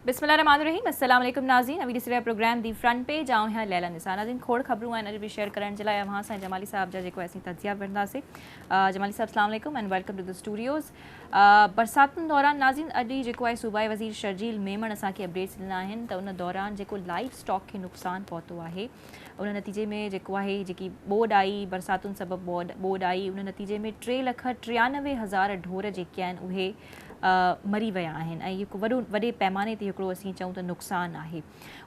बिस्मिल्लाहिर्रहमानिर्रहीम अस्सलाम वालेकुम नाज़रीन। अभी ॾिसी रहिया प्रोग्राम दी फ्रंट पेज आऊं हीअं लैला निसा। नाज़रीन खोड़ ख़बरूं आहिनि अॼु बि शेयर करण जे लाइ अव्हां सां जमाली साहब जा जेको असीं तजिया वठंदासीं। जमाली साहब अस्सलाम वालेकुम and welcome to the studios. बरसातुनि दौरान नाज़रीन अॼु जेको आहे सूबाई वज़ीर शर्जील मेमण असांखे अपडेट्स ॾिना आहिनि त उन दौरान जेको लाइव स्टॉक खे नुक़सानु पहुतो आहे उन नतीजे में जेको आहे जेकी ॿोॾि आई बरसातुनि सबबु ॿोॾि आई उन नतीजे में 3,93,000 ढोर जेके आहिनि उहे मरी विया आहिनि ऐं हिकु वॾे पैमाने ते हिकिड़ो असीं चऊं त नुक़सानु आहे।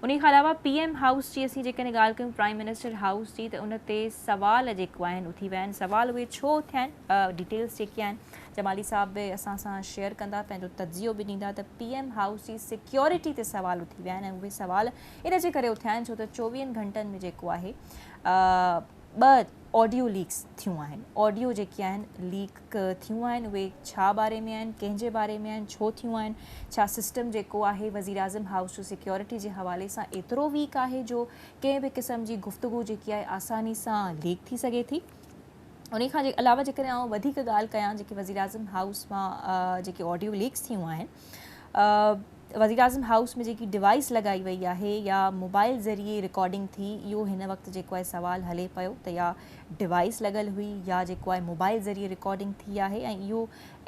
उन खां अलावा PM हाउस जी असीं जेकॾहिं ॻाल्हि कयूं प्राइम मिनिस्टर हाउस जी त उन ते सवाल जेको आहिनि उथी विया आहिनि। सवाल उहे छो थिया आहिनि डिटेल्स जेके आहिनि जमाली साहब बि असां सां शेयर कंदा पंहिंजो तजियो बि ॾींदा त PM हाउस जी सिक्योरिटी ते सवाल उथी विया आहिनि ऐं उहे सवाल इन जे करे उथिया आहिनि छो त 24 घंटनि में जेको आहे 2 ऑडियो लीक्स थियूं आहिनि। ऑडियो जेके आहिनि लीक थियूं आहिनि उहे छा बारे में आहिनि कंहिंजे बारे में आहिनि छो थियूं आहिनि छा सिस्टम जेको आहे वज़ीर आज़म हाउस जो सिक्योरिटी जे हवाले सां एतिरो वीक आहे जो कंहिं बि क़िस्म जी गुफ़्तगू जेकी आहे आसानी सां लीक थी सघे थी। उन खां अलावा जेकॾहिं आउं वधीक ॻाल्हि कयां जेके वज़ीर आज़म हाउस मां जेके ऑडियो लीक्स थियूं आहिनि वज़ीर आज़म हाउस में जेकी डिवाइस लॻाई वई आहे या मोबाइल ज़रिए रिकॉर्डिंग थी इहो हिन वक़्तु जेको आहे सवाल हले पियो त या डिवाइस लॻल हुई या जेको आहे मोबाइल ज़रिए रिकॉर्डिंग थी आहे ऐं इहो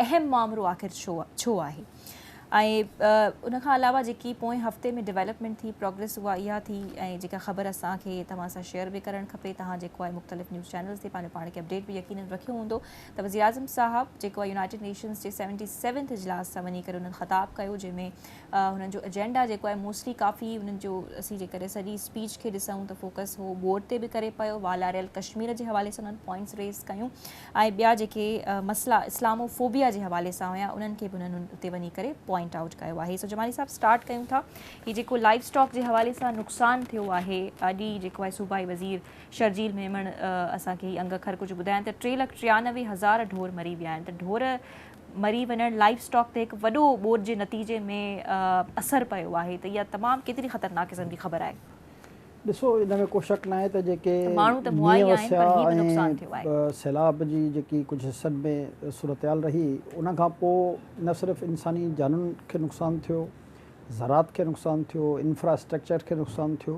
अहम मामिलो आख़िर छो आहे। ऐं उन खां अलावा जेकी पोएं हफ़्ते में डेवलपमेंट थी प्रोग्रेस उहा इहा थी ऐं जेका ख़बर असांखे तव्हां सां शेयर बि करणु खपे। तव्हां जेको आहे मुख़्तलिफ़ न्यूज़ चैनल्स ते पंहिंजो पाण खे अपडेट बि यकीनन रखियो हूंदो त वज़ीर आज़म साहब जेको आहे यूनाइटेड नेशंस जे 77th इजलास सां वञी करे उन्हनि ख़िताब कयो जंहिंमें हुननि जो एजेंडा जेको आहे मोस्टली काफ़ी उन्हनि जो असीं जेकॾहिं सॼी स्पीच खे ॾिसूं त फोकस हो बोर्ड ते बि करे पियो वालारियल कश्मीर जे हवाले सां उन्हनि पॉइंट्स रेज़ कयूं ऐं ॿिया जेके मसइला इस्लामोफोबिया जे हवाले सां हुया उन्हनि खे बि उन्हनि उते वञी करे पॉइंट आउट कयो आहे। सो जमाली साहब स्टार्ट कयूं था ही जेको लाइव स्टॉक जे हवाले सां नुक़सानु थियो आहे अॼु जेको आहे सूबाई वज़ीर शर्जील मेमण असांखे ही अंग ख़र कुझु ॿुधाइनि त 3,93,000 ढोर मरी विया आहिनि त ढोर मरी वञणु लाइव स्टॉक ते हिकु वॾो ॿोॾि जे नतीजे में असरु पियो आहे त इहा तमामु केतिरी ख़तरनाक क़िस्म जी ख़बर आहे। ॾिसो इन में को शक न आहे त जेके माण्हू त मुआ ई आहिनि पर हीउ बि नुक़सानु थियो आहे। सैलाब जी जेकी कुझु हिसनि में सूरतहाल रही उन खां पोइ न सिर्फ़ु इंसानी जाननि खे नुक़सानु थियो ज़रात खे नुक़सानु थियो इंफ्रास्ट्रक्चर खे नुक़सानु थियो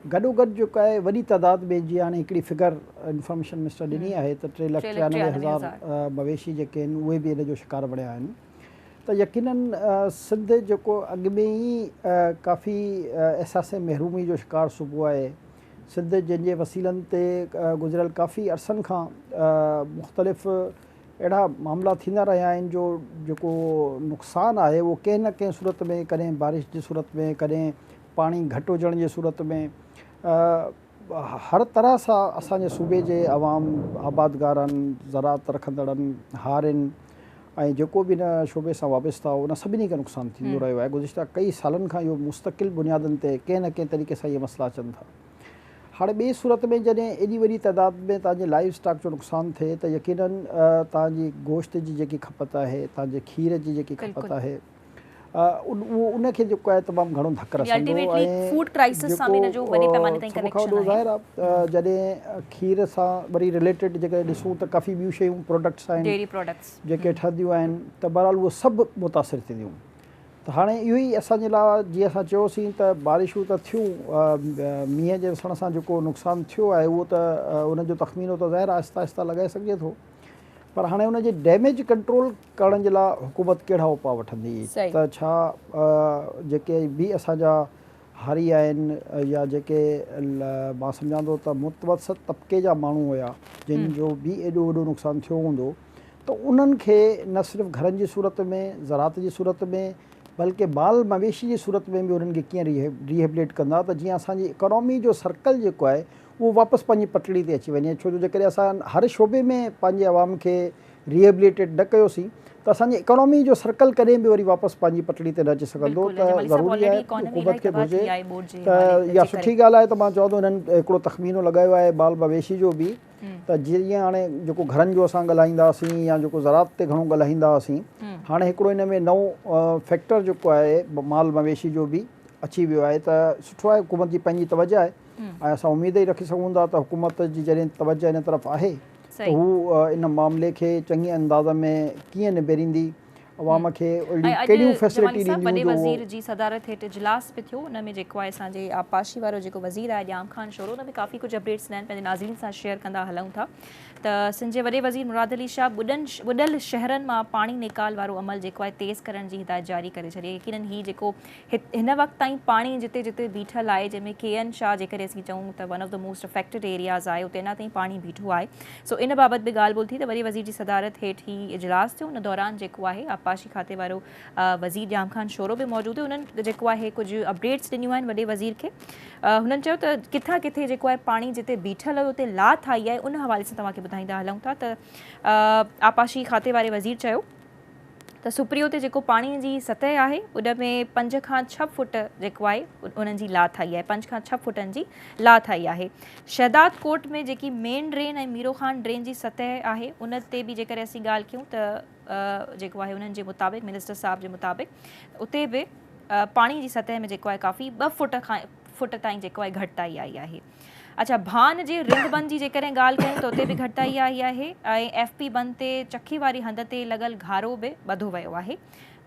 गॾोगॾु जेको आहे वॾी तइदाद में जीअं हाणे हिकिड़ी फिगर इंफॉर्मेशन मिनिस्टर ॾिनी आहे त 3,93,000 मवेशी जेके आहिनि उहे बि इन जो शिकार बणिया आहिनि त यकीनन सिंध जेको अॻु में ई काफ़ी अहसास महरूमी जो शिकार सुबुह आहे। सिंध जंहिंजे वसीलनि ते गुज़िरियल काफ़ी अरसनि खां मुख़्तलिफ़ अहिड़ा मामला थींदा रहिया आहिनि जो जेको नुक़सानु आहे उहो कंहिं न कंहिं सूरत में कॾहिं बारिश जी सूरत में कॾहिं पाणी घटि हुजण जी सूरत में हर तरह सां असांजे सूबे जे अवाम आबादगारनि ज़रात रखंदड़नि हारियुनि ऐं जेको बि हिन शोबे सां वाबस्ता हो उन सभिनी खे नुक़सानु थींदो रहियो आहे। गुज़िश्ता कई सालनि खां इहो मुस्तक़िल बुनियादनि ते कंहिं न कंहिं तरीक़े सां इहे मसइला अचनि था। हाणे ॿिए सूरत में जॾहिं एॾी वॾी तइदाद में तव्हांजे लाइव स्टॉक जो नुक़सानु थिए त यकीनन तव्हांजी गोश्त जी जेकी खपत आहे तव्हांजे खीर जी जेकी खपत आहे उनखे जेको आहे तमामु घणो धकु रसंदो ऐं जॾहिं खीर सां वरी रिलेटेड जेके ॾिसूं त काफ़ी ॿियूं शयूं प्रोडक्ट्स आहिनि जेके ठहंदियूं आहिनि त बहरहाल उहे सभु मुतासिर थींदियूं। त हाणे इहो ई असांजे लाइ जीअं असां चयोसीं त बारिशूं त थियूं मींहं जे ॾिसण सां जेको नुक़सानु थियो आहे उहो त उनजो तख़मीनो त ज़ाहिर आहिस्ता आहिस्ता लॻाए सघिजे थो पर हाणे उनजे डैमेज कंट्रोल करण जे लाइ हुकूमत कहिड़ा उपाउ वठंदी त छा जेके बि असांजा हारी आहिनि या जेके मां सम्झां थो त मुतवसत तबिके जा माण्हू हुया जिन जो बि एॾो वॾो नुक़सानु थियो हूंदो त उन्हनि खे न सिर्फ़ु घरनि जी सूरत में ज़रात जी सूरत में बल्कि बाल मवेशी जी सूरत में बि उन्हनि खे कीअं रिहेबिलेट कंदा त जीअं असांजी इकोनॉमी जो सर्कल जेको आहे उहो वापसि पंहिंजी पटड़ी ते अची वञे। छो जो जेकॾहिं असां हर शोबे में पंहिंजे आवाम खे रिहेबिलेटेड न कयोसीं त असांजी इकोनॉमी जो सर्कल कॾहिं बि वरी वापसि पंहिंजी पटड़ी ते न अची सघंदो त ज़रूरी आहे हुकूमत खे घुरिजे त इहा सुठी ॻाल्हि आहे त मां चवां थो हिननि हिकिड़ो तख़मीनो लॻायो आहे बाल मवेशी जो बि त जीअं हाणे जेको घरनि जो असां ॻाल्हाईंदासीं या जेको ज़रात ते घणो ॻाल्हाईंदा हुआसीं हाणे हिकिड़ो हिन में नओं फैक्टर जेको आहे माल मवेशी जो बि अची वियो आहे त सुठो आहे हुकूमत जी पंहिंजी तवजह आहे ऐं असां उमेद ई रखी सघूं था त हुकूमत जी जॾहिं तवजह हिन तरफ़ आहे त हू इन मामले खे चङे अंदाज़ में कीअं निबेरींदी अवाम खे कहिड़ियूं फैसिलिटी वॾे वज़ीर जी सदारत हेठि इजलास बि थियो, उन में जेको आहे असांजे आपाशी वारो जेको वज़ीर आहे ॼाम ख़ान शोरो, उन में काफ़ी कुझु अपडेट्स ॾियनि पंहिंजे नाज़रीन सां शेयर कंदा हलूं था। त सिंध जे वॾे वज़ीर मुराद अली शाह ॿुॾल शहरनि मां पाणी निकाल वारो अमल जेको आहे तेज़ करण जी हिदायत जारी करे छॾी। यकीनन ही जेको हिन वक़्त ताईं पाणी जिते जिते बीठल आहे, जंहिंमें KN शाह जेकॾहिं असीं चऊं त one of the most affected areas आहे, उते अञा ताईं पाणी बीठो आहे। सो इन बाबति बि ॻाल्हि ॿोल थी त वॾे वज़ीर जी सदारत हेठि ही इजलास थियो। उन दौरान जेको आहे आपाशी खाते वारो वज़ीर ॼाम ख़ान शोरो बि मौजूदु हुयो। उन्हनि जेको आहे कुझु अपडेट्स ॾिनियूं आहिनि वॾे वज़ीर खे। हुननि चयो त किथां किथे जेको आहे पाणी जिते बीठल हुयो उते लाथ आई आहे, उन हवाले सां तव्हांखे ॿुधाईंदा हलूं था त आपाशी खाते वारे वज़ीर चयो त सुप्रियो ते जेको पाणीअ जी सतह आहे उन में 5 खां 6 फुट जेको आहे उन्हनि जी लाथ आई आहे, 5 खां 6 फुटनि जी लाथ आई आहे। शहदाद कोट में जेकी मेन ड्रेन ऐं मीरो ख़ान ड्रेन जी सतह आहे उन ते बि जेकॾहिं असीं ॻाल्हि कयूं त जेको आहे उन्हनि जे मुताबिक़ मिनिस्टर साहब जे मुताबिक़ उते बि पाणी जी सतह में जेको आहे काफ़ी 2 फुट ताईं जेको आहे घटिताई आई आहे। अच्छा, भान जे रिंग बंद जी जेकॾहिं ॻाल्हि कयूं त उते बि घटिताई आई आहे ऐं FP बंद ते चखी वारी हंध ते लॻल घारो बि ॿधो वियो आहे।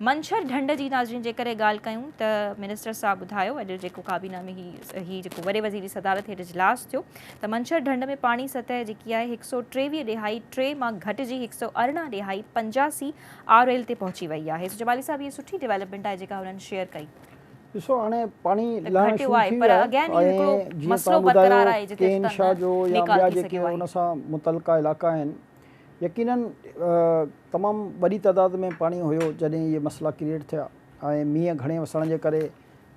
मंछर ढंढ जी नाज़रीन जेकॾहिं ॻाल्हि कयूं त मिनिस्टर साहब ॿुधायो अॼु जेको काबीना में ही जेको वॾे वज़ीर जी सदारत हेठि इजलास थियो त मंछर ढंढ में पाणी सतह जेकी आहे 123.3 मां घटिजी 118.85 RL ते पहुची वई आहे। सो जमाली साहब, इहा सुठी डेवलपमेंट आहे जेका हुननि शेयर कई। ॾिसो, हाणे पाणी लहणु शुरू थी पर वियो अगेन आहे हिकिड़ो ऐं जीअं मसलो तव्हां बरक़रार आहे ॿुधायो जिते KN शाह जो या ॿिया जेके हुन सां मुतलका इलाइक़ा आहिनि, यकीनन तमामु वॾी तइदाद में पाणी हुयो जॾहिं इहे मसइला क्रिएट थिया ऐं मींहं घणे वसण जे करे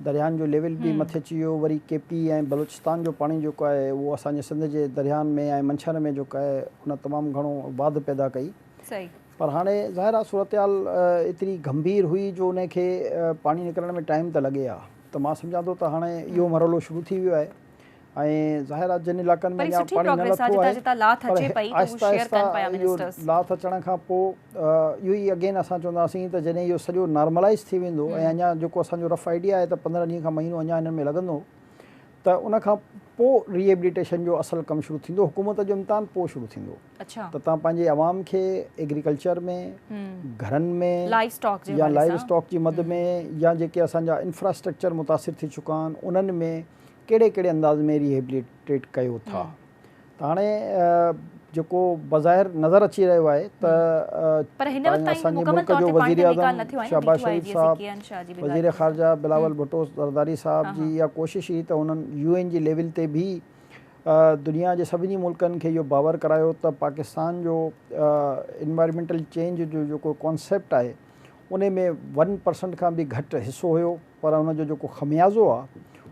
दरियाहनि जो लेवल बि मथे अची वियो। वरी KP ऐं बलूचिस्तान जो पाणी जेको आहे उहो असांजे सिंध जे दरियाहनि में ऐं मंछर में जेको आहे उन तमामु घणो वाध पैदा कई। सही। पर हाणे ज़ाहिर आहे सूरतहाल एतिरी गंभीर हुई जो उनखे पाणी निकिरण में टाइम त लॻे हा। त मां सम्झां थो त हाणे इहो मरहलो शुरू थी वियो आहे ऐं ज़ाहिर आहे जिन इलाइक़नि में अञा पाणी न लथो आहे, पर आहिस्ता आहिस्ता इहो लाथ अचण खां पोइ इहो ई अगेन असां चवंदासीं त जॾहिं इहो सॼो नॉर्मलाइज़ थी वेंदो ऐं अञा जेको असांजो रफ आइडिया आहे त 15 ॾींहं खां महीनो अञा हिन में लॻंदो, त उन खां पोइ रिहेबिलिटेशन जो असुलु कमु शुरू थींदो। हुकूमत जो इम्तिहान पोइ शुरू थींदो। त तव्हां पंहिंजे आवाम खे एग्रीकल्चर में, घरनि में या लाइव स्टॉक जी मद में या जेके असांजा इंफ्रास्ट्रक्चर मुतासिर थी चुका आहिनि उन्हनि में कहिड़े कहिड़े अंदाज़ में रिहेबिलिटेट कयो था। त हाणे जेको बज़ाहिर नज़र अची रहियो आहे त असांजे मुल्क जो वज़ीर आज़म शहबाज शरीफ़ साहब, वज़ीर ख़ारजा बिलावल भुट्टो ज़रदारी साहब जी इहा कोशिश हुई त उन्हनि UN जी लेवल ते बि दुनिया जे सभिनी मुल्कनि खे इहो बावर करायो त पाकिस्तान जो इन्वायरमेंटल चेंज जो जेको कॉन्सेप्ट आहे उन में 1% खां बि घटि हिसो हुयो, पर उनजो जेको ख़मियाज़ो आहे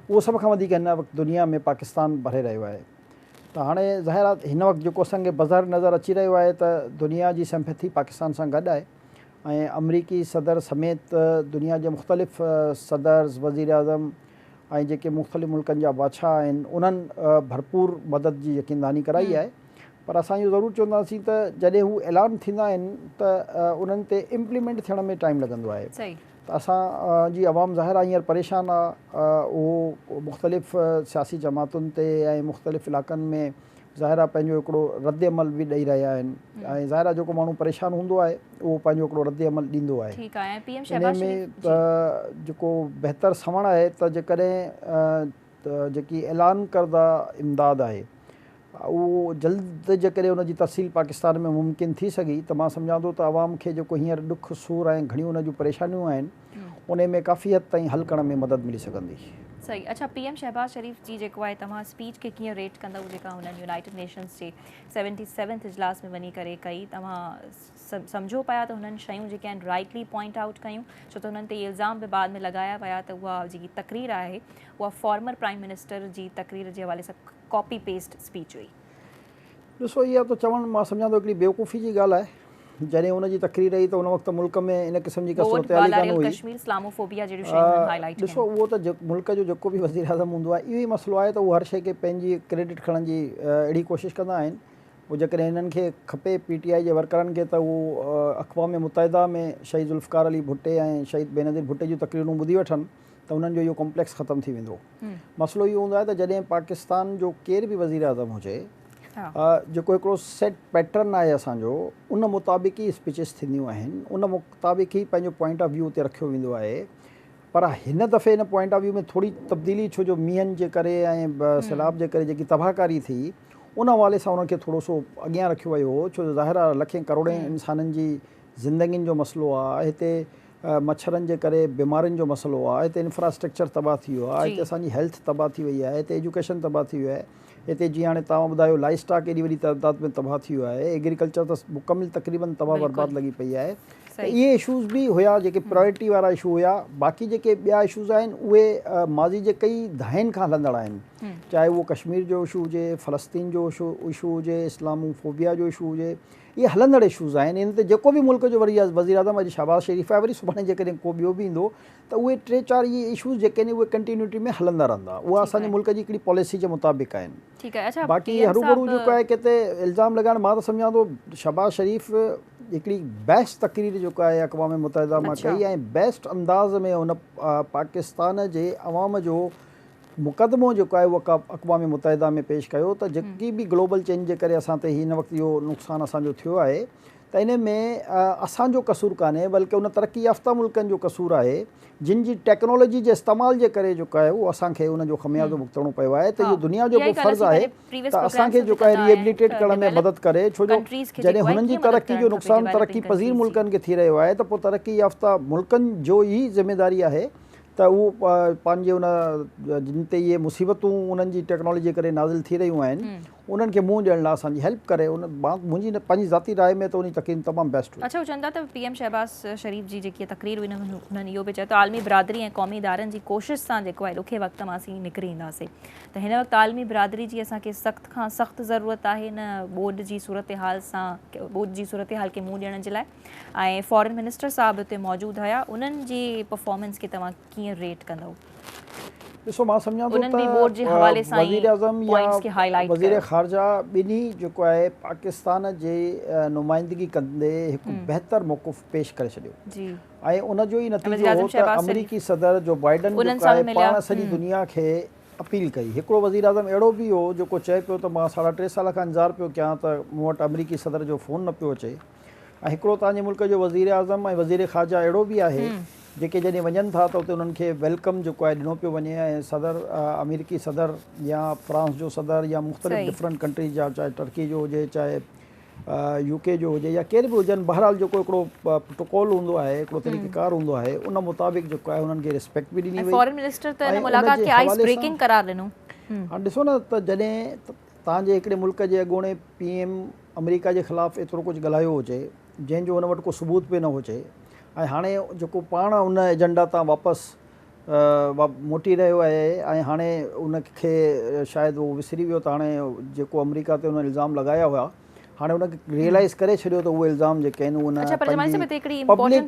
उहो सभ खां वधीक हिन वक़्तु दुनिया में पाकिस्तान भरे रहियो आहे। त हाणे ज़ाहिर आहे हिन वक़्तु जेको असांखे बज़ार नज़र अची रहियो आहे त दुनिया जी सिम्पैथी पाकिस्तान सां गॾु आहे ऐं अमरीकी सदर समेत दुनिया जे मुख़्तलिफ़ सदर्स, वज़ीर आज़म ऐं जेके मुख़्तलिफ़ मुल्कनि जा बादशाह आहिनि उन्हनि भरपूर मदद जी यकीनदानी कराई आहे। पर असां इहो ज़रूरु चवंदासीं त जॾहिं हू ऐलान थींदा आहिनि त उन्हनि ते इम्प्लीमेंट थियण में टाइम लॻंदो आहे। त असां जी आवाम ज़ाहिर आहे हींअर परेशान आहे, उहो मुख़्तलिफ़ सियासी जमातुनि ते ऐं मुख़्तलिफ़ इलाइक़नि में ज़ाहिर आहे पंहिंजो हिकिड़ो रद्द अमल बि ॾेई रहिया आहिनि ऐं ज़ाहिर आहे जेको माण्हू परेशान हूंदो आहे उहो पंहिंजो हिकिड़ो रद्द अमल ॾींदो आहे। इन में त जेको बहितर सवण आहे त जेकॾहिं जेकी ऐलान करदा इमदाद आहे उहो जल्द जेकॾहिं उनजी तफ़सील पाकिस्तान में मुमकिन थी सघी त मां सम्झां थो त आवाम खे जेको हींअर ॾुख सूर ऐं घणियूं उन जूं परेशानियूं आहिनि उन में काफ़ी हद ताईं हल करण में मदद मिली सघंदी। सही। अच्छा, PM शहबाज शरीफ़ जी जेको आहे तव्हां स्पीच खे कीअं रेट कंदव जेका हुननि यूनाइटेड नेशंस जे 77th इजलास में वञी करे कई? तव्हां सम्झो पिया त हुननि शयूं जेके आहिनि राइटली पॉइंट आउट कयूं, छो त हुननि ते इल्ज़ाम बि बाद में लॻाया विया त उहा जेकी तक़रीर आहे उहा फॉर्मर प्राइम मिनिस्टर जी तक़रीर जे हवाले सां कॉपी पेस्ट स्पीच हुई? ॾिसो, इहा त चवणु मां सम्झां थो हिकिड़ी बेवकूफ़ी जी ॻाल्हि आहे। जॾहिं हुनजी तक़रीर रही त उन वक़्तु मुल्क में इन क़िस्म जी का सूरतहाल कान हुई। ॾिसो, उहो त मुल्क जो जेको बि वज़ीर आज़म हूंदो आहे इहो ई मसइलो आहे त उहो हर शइ खे पंहिंजी क्रेडिट खणण जी अहिड़ी कोशिशि कंदा आहिनि। पोइ जेकॾहिं हिननि खे खपे PTI जे वर्करनि खे त उहो अक़वाम मुतहिदा में शहीद ज़ुल्फ़िकार अली भुट्टे ऐं शहीद बेनज़ीर भुट्टे जूं तक़रीरूं ॿुधी वठनि त उन्हनि जो इहो कॉम्प्लेक्स ख़तमु थी वेंदो। मसइलो इहो हूंदो आहे त जॾहिं पाकिस्तान जो केर बि वज़ीर आज़म हुजे जेको हिकिड़ो सेट पैटर्न आहे असांजो उन मुताबिक़ ई स्पीचिस थींदियूं आहिनि, उन मुताबिक़ ई पंहिंजो पॉइंट ऑफ व्यू उते रखियो वेंदो आहे। पर हिन दफ़े हिन पॉइंट ऑफ व्यू में थोरी तब्दीली, छो जो मींहनि जे करे ऐं सैलाब जे करे जेकी तबाहकारी थी उन हवाले सां उन्हनि खे थोरो सो अॻियां रखियो वियो हो, छो जो ज़ाहिर आहे लखें करोड़े इंसाननि जी ज़िंदगियुनि जो मसइलो आहे, हिते मच्छरनि जे करे बीमारियुनि जो मसइलो आहे, हिते इंफ्रास्ट्रक्चर तबाह थी वियो आहे, हिते असांजी हेल्थ तबाह थी वई आहे, हिते एजुकेशन तबाह थी वियो आहे, हिते जीअं हाणे तव्हां ॿुधायो लाइफ स्टॉक एॾी वॾी तइदाद में तबाह थी वियो आहे, एग्रीकल्चर त मुकमिल तक़रीबन तबाह बर्बाद लॻी पई आहे। त इहे इशूज़ बि हुया जेके प्रायोरिटी वारा इशू हुया। बाक़ी जेके ॿिया इशूज़ आहिनि उहे माज़ी जे कई दहाइनि खां हलंदड़ आहिनि, चाहे उहो कश्मीर जो इशू हुजे, फ़लस्तीन जो इशू हुजे, इस्लामोफोबिया जो इशू हुजे, इहे हलंदड़ इशूज़ आहिनि। इन ते जेको बि मुल्क जो वज़ीर आज़म अॼु शहबाज़ शरीफ़ आहे, वरी सुभाणे जेकॾहिं को ॿियो बि ईंदो त उहे 3-4 इहे इशूज़ जेके आहिनि उहे कंटिन्यूटी में हलंदा रहंदा, उहा असांजे मुल्क जी हिकिड़ी पॉलिसी जे मुताबिक़ आहिनि। बाक़ी हरूभरू जेको आहे किथे इल्ज़ाम लॻाइणु, मां त सम्झां थो शहबाज़ शरीफ़ हिकिड़ी बेस्ट तक़रीर जेको आहे अक़वाम मुतहिदा मां कई ऐं बेस्ट अंदाज़ में हुन पाकिस्तान जे अवाम जो मुक़दमो जेको आहे उहो अक़वाम मुतहिदा में पेश कयो त जेकी बि ग्लोबल चेंज जे करे असां ते हिन वक़्तु इहो नुक़सानु असांजो थियो आहे त इन में असांजो कसूर कान्हे, बल्कि उन तरक़ी याफ़्ता मुल्कनि जो कसूर आहे जिन जी टेक्नोलॉजी जे इस्तेमाल जे करे जेको आहे उहो असांखे उनजो ख़मियाज़ो भुगतणो पियो आहे। त इहो दुनिया जो बि फ़र्ज़ु आहे त असांखे जेको आहे रिहेबिलिटेट करण में मदद करे, छो जो जॾहिं हुननि जी तरक़ी जो नुक़सानु तरक़ी पज़ीर मुल्कनि खे थी रहियो आहे त पोइ तरक़ी याफ़्ता मुल्कनि जो ई ज़िमेदारी आहे त उहो पंहिंजे उन जिन ते इहे मुसीबतूं उन्हनि जी टेक्नोलॉजी करे नाज़िल थी रहियूं आहिनि उन्हनि खे मुंहुं ॾियण लाइ असांजी हेल्प करे। उन मुंहिंजी पंहिंजी ज़ाती राय में त उन तक़रीर तमामु बेस्ट हुई। अच्छा, हू चवनि था त PM शहबाज़ शरीफ़ जी जेकी तक़रीर हुई हुननि इहो बि चयो त आलमी बिरादरी ऐं क़ौमी इदारनि जी कोशिश सां जेको आहे ॾुखे वक़्त मां असीं निकिरी ईंदासीं। त हिन वक़्तु आलमी बिरादरी जी असांखे सख़्त खां सख़्तु ज़रूरत आहे हिन ॿोॾ जी सूरत हाल सां, ॿोॾ जी सूरत हाल खे मुंहुं ॾियण जे लाइ। ऐं फॉरेन मिनिस्टर साहिबु हिते मौजूदु हुया, उन्हनि जी परफॉर्मेंस खे तव्हां कीअं रेट कंदव? ॾिसो, मां सम्झां थो त वज़ीर आज़म या वज़ीर ख़ारजा ॿिन्ही जेको आहे पाकिस्तान जे नुमाइंदगी कंदे हिकु बहितर मौक़ुफ़ पेश करे छॾियो ऐं उनजो ई नतीजो हो त अमरीकी सदर जो बाइडन जेको आहे पाण सॼी दुनिया खे अपील कई। हिकिड़ो वज़ीर आज़म अहिड़ो बि हो जेको चए पियो त मां 3.5 साल खां इंतज़ारु पियो कयां त मूं वटि अमरीकी सदर जो फ़ोन न पियो अचे। ऐं हिकिड़ो तव्हांजे मुल्क जो वज़ीर आज़म ऐं वज़ीर ख़ारजा अहिड़ो बि आहे जेके जॾहिं वञनि था त उते उन्हनि खे वेलकम जेको आहे ॾिनो पियो वञे ऐं सदर अमेरिकी सदर या फ्रांस जो सदर या मुख़्तलिफ़ डिफरेंट कंट्रीज़ जा, चाहे टर्की जो हुजे, चाहे UK जो हुजे या केर बि हुजनि, बहरहाल जेको हिकिड़ो प्रोटोकॉल हूंदो आहे, हिकिड़ो तरीक़ेकार हूंदो आहे, उन मुताबिक़ जेको आहे उन्हनि खे रिस्पेक्ट बि ॾिनी वई। फॉरेन मिनिस्टर त इन मुलाक़ात खे आइस ब्रेकिंग करार ॾिनो। हाणे ॾिसो न त जॾहिं तव्हांजे हिकिड़े मुल्क जे अॻूणे PM अमेरिका जे ख़िलाफ़ु एतिरो कुझु ॻाल्हायो हुजे जंहिंजो हुन वटि को सबूत बि न हुजे ऐं हाणे जेको पाण उन एजेंडा तां वापसि मोटी रहियो आहे ऐं हाणे उनखे शायदि उहो विसरी वियो त हाणे जेको अमेरिका ते उन इल्ज़ाम लॻाया हुआ हाणे उनखे रियलाइज़ करे छॾियो त उहे इल्ज़ाम जेके आहिनि उन पब्लिक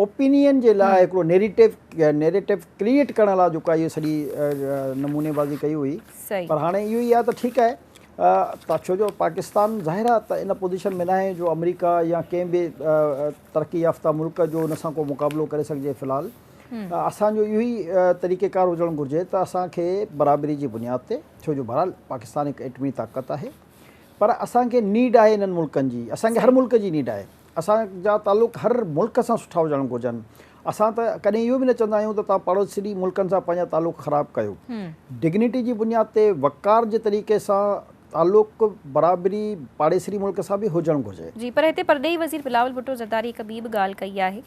ओपिनियन जे लाइ हिकिड़ो नेरेटिव क्रिएट करण लाइ जेको आहे इहो सॼी नमूनेबाज़ी कई हुई। पर हाणे इहो ई आहे त ठीकु आहे, छो जो पाकिस्तान ज़ाहिर आहे त इन पोज़ीशन में न आहे जो अमेरिका या कंहिं बि तरक़ी याफ़्ता मुल्क जो उन सां को मुक़ाबिलो करे सघिजे। फ़िलहाल असांजो इहो ई तरीक़ेकार हुजणु घुरिजे त असांखे बराबरी जी बुनियाद ते, छो जो बहरहाल पाकिस्तान हिकु एटमी ताक़त आहे, पर असांखे नीड आहे इन्हनि मुल्कनि जी, असांखे हर मुल्क जी नीड आहे, असांजा तालुक हर मुल्क सां सुठा हुजणु घुरिजनि। असां त कॾहिं इहो बि न चवंदा आहियूं त तव्हां पड़ोसी मुल्कनि सां पंहिंजा तालुक ख़राबु कयो। डिग्निटी जी बुनियाद ते, वक़ार जे तरीक़े सां तालुक बराबरी पाड़ेसरी मुल्क सां बि हुजणु घुरिजे। जी, पर हिते परॾेही वज़ीर बिलावल भुट्टो ज़रदारी हिकु ॿी बि ॻाल्हि कई आहे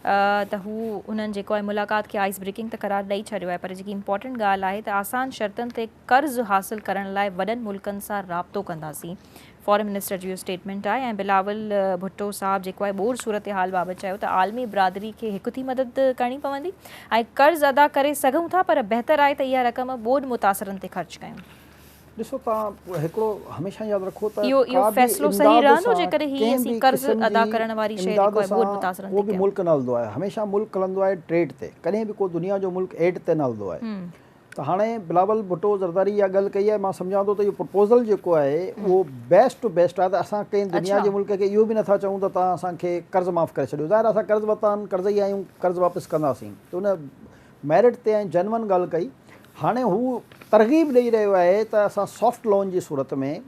त हू उन्हनि जेको आहे मुलाक़ात खे आइस ब्रेकिंग त करार ॾेई छॾियो आहे, पर जेकी इंपॉर्टेंट ॻाल्हि आहे त आसान शर्तनि ते कर्ज़ हासिल करण लाइ वॾनि मुल्कनि सां राब्तो कंदासीं। फॉरेन मिनिस्टर जो इहो स्टेटमेंट आहे ऐं बिलावल भुट्टो साहिबु जेको आहे ॿोड़ सूरत हाल बाबति चयो त आलमी बिरादरी खे हिकु थी मदद करणी पवंदी ऐं कर्ज़ अदा करे सघूं था, पर बहितर आहे त इहा रक़म ॿोड़ मुतासिरनि ते ख़र्च कयूं। ॾिसो, तव्हां हिकिड़ो हमेशह यादि रखो त इहो फ़ैसिलो सही रहंदो जेकॾहिं हीअ असीं कर्ज़ अदा करण वारी शइ जेको आहे ॿोड़ मुतासिरनि ते उहो बि मुल्क न हलंदो आहे। हमेशह मुल्क हलंदो आहे ट्रेड ते, कॾहिं बि को दुनिया जो मुल्क एड ते न हलंदो आहे। त हाणे बिलावल भुट्टो ज़रदारी इहा ॻाल्हि कई आहे, मां सम्झां थो त इहो प्रपोज़ल जेको आहे उहो बेस्ट टू बेस्ट आहे। त असां कंहिं दुनिया जे मुल्क खे इहो बि नथा चऊं त तव्हां असांखे कर्ज़ माफ़ु करे छॾियो। ज़ाहिर असां कर्ज़ वरिता आहिनि, कर्ज़ ई आहियूं, कर्ज़ वापसि कंदासीं। त उन मेरिट ते ऐं जेन्युइन ॻाल्हि कई। हाणे हू तरग़ीब ॾेई रहियो आहे त असां सॉफ्ट लोन जी सूरत में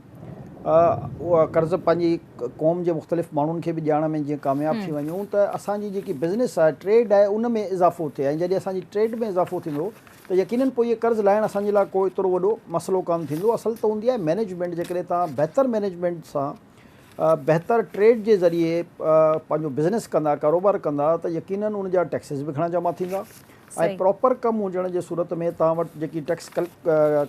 उहा कर्ज़ पंहिंजी क़ौम जे मुख़्तलिफ़ माण्हुनि खे बि ॼाण में जीअं कामयाबु थी वञूं त असांजी जेकी बिज़नेस आहे ट्रेड आहे उन में इज़ाफ़ो थिए ऐं जॾहिं असांजी ट्रेड में इज़ाफ़ो थींदो त यकीननि पोइ इहे कर्ज़ लाहिणु असांजे लाइ को एतिरो वॾो मसइलो कोन थींदो। असल त हूंदी आहे मैनेजमेंट, जेकॾहिं तव्हां बहितर मैनेजमेंट सां बहितर ट्रेड जे ज़रिए पंहिंजो बिज़नेस कंदा, कारोबार कंदा त यकीननि उन जा टैक्सिस बि घणा जमा थींदा ऐं प्रॉपर कमु हुजण जे सूरत में तव्हां वटि जेकी टैक्स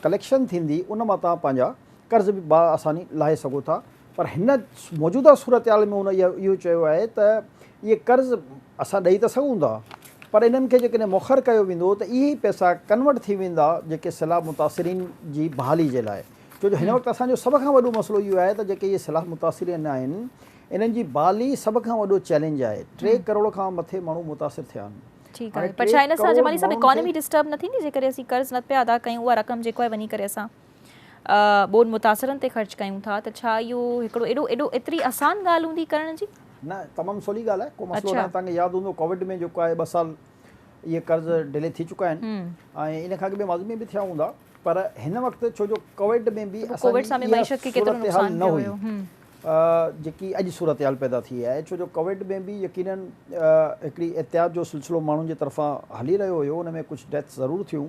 कलेक्शन थींदी उन मां तव्हां पंहिंजा कर्ज़ बि आसानी लाहे सघो था। पर हिन मौजूदा सूरत हाल में हुन इहो चयो आहे त इहे कर्ज़ असां ॾेई त सघूं था, पर इन्हनि खे जेकॾहिं मुखर कयो वेंदो त इहे ई पैसा कन्वर्ट थी वेंदा जेके सिलाह मुतासिरीन जी बहाली जे लाइ। छो जो हिन वक़्तु असांजो सभ खां वॾो मसइलो इहो आहे त जेके इहे सिलाह मुतासिरीन आहिनि इन्हनि जी बहाली सभ खां वॾो चैलेंज आहे। 3 करोड़ खां मथे माण्हू मुतासिर थिया आहिनि। ठीकु आहे, पर छा हिन सां जमाली साहब इकोनॉमी डिस्टर्ब न थींदी जेकॾहिं असीं कर्ज़ न पिया अदा कयूं, उहा रक़म जेको आहे वञी करे असां ॿियनि मुतासिरनि ते ख़र्च कयूं था, त छा इहो हिकिड़ो एतिरी आसान ॻाल्हि हूंदी करण जी? न, तमामु सवली ॻाल्हि आहे, को मसइलो न। तव्हांखे यादि हूंदो कोविड में जेको आहे 2 साल इहे कर्ज़ डिले थी चुका आहिनि ऐं इन खां अॻु में माज़ी में बि थिया हूंदा, पर हिन वक़्तु छो जो कोविड में बि सूरत हाल न हुई जेकी अॼु सूरत हाल पैदा थी आहे। छो जो कोविड में बि यकीननि हिकिड़ी एहतियात जो सिलसिलो माण्हुनि जे तरफ़ां हली रहियो हुयो, उन में कुझु डेथ्स ज़रूरु थियूं,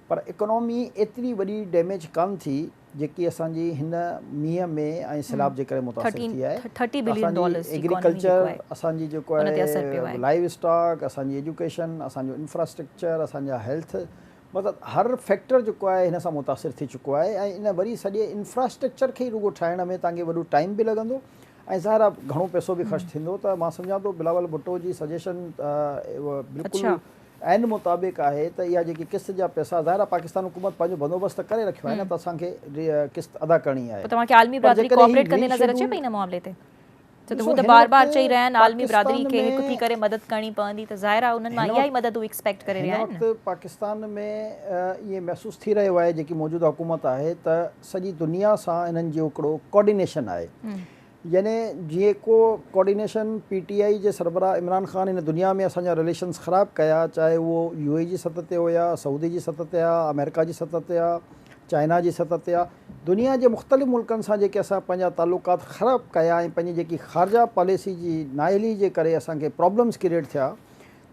पर इकोनॉमी एतिरी वॾी डैमेज कान थी जेकी असांजी हिन मींहं में ऐं सैलाब जे करे मुतासिर थी आहे। असांजी एग्रीकल्चर, असांजी जेको आहे लाइव स्टॉक, असांजी एजुकेशन, असांजो इंफ्रास्ट्रक्चर, असांजा हेल्थ, मतिलबु हर फैक्टर जेको आहे हिन सां मुतासिर थी चुको आहे ऐं इन वरी सॼे इंफ्रास्ट्रक्चर खे ई रुगो ठाहिण में तव्हांखे वॾो टाइम बि लॻंदो ऐं ज़ाहिर आहे घणो पैसो बि ख़र्चु थींदो। त मां सम्झां थो बिलावल भुट्टो जी सजेशन बिल्कुलु आइन मुताबिक़ आहे त इहा जेकी किस्त जा पैसा, ज़ाहिर आहे पाकिस्तान हुकूमत पंहिंजो बंदोबस्तु करे रखियो आहे न, त असांखे किस्त अदा करणी आहे। तव्हांखे आलमी बिरादरी कोऑपरेट कंदी नज़र अचे पई हिन मामले ते? त हू त बार-बार चई रहिया आहिनि आलमी बिरादरी खे हिकु थी करे मदद करणी पवंदी, त ज़ाहिर आहे उन्हनि मां इहा ई मदद हू एक्सपेक्ट करे रहिया आहिनि। वक़्तु पाकिस्तान में इहे महसूसु थी रहियो आहे जेकी मौजूदा हुकूमत आहे त सॼी दुनिया सां इन्हनि जो हिकिड़ो कोऑर्डिनेशन आहे। यानी जीअं को कोऑर्डिनेशन PTI जे सरबराह इमरान ख़ान हिन दुनिया में असांजा रिलेशन्स ख़राबु कया, चाहे उहो UAE जी सतह ते हुया, सऊदी जी सतह ते आहे, अमेरिका जी सतह ते आहे, चाइना जी सतह ते आहे, दुनिया जे मुख़्तलिफ़ मुल्कनि सां जेके असां पंहिंजा तालुकात ख़राबु कया ऐं पंहिंजी जेकी ख़ारजा पॉलिसी जी नाअहली जे करे असांखे प्रॉब्लम्स क्रिएट थिया,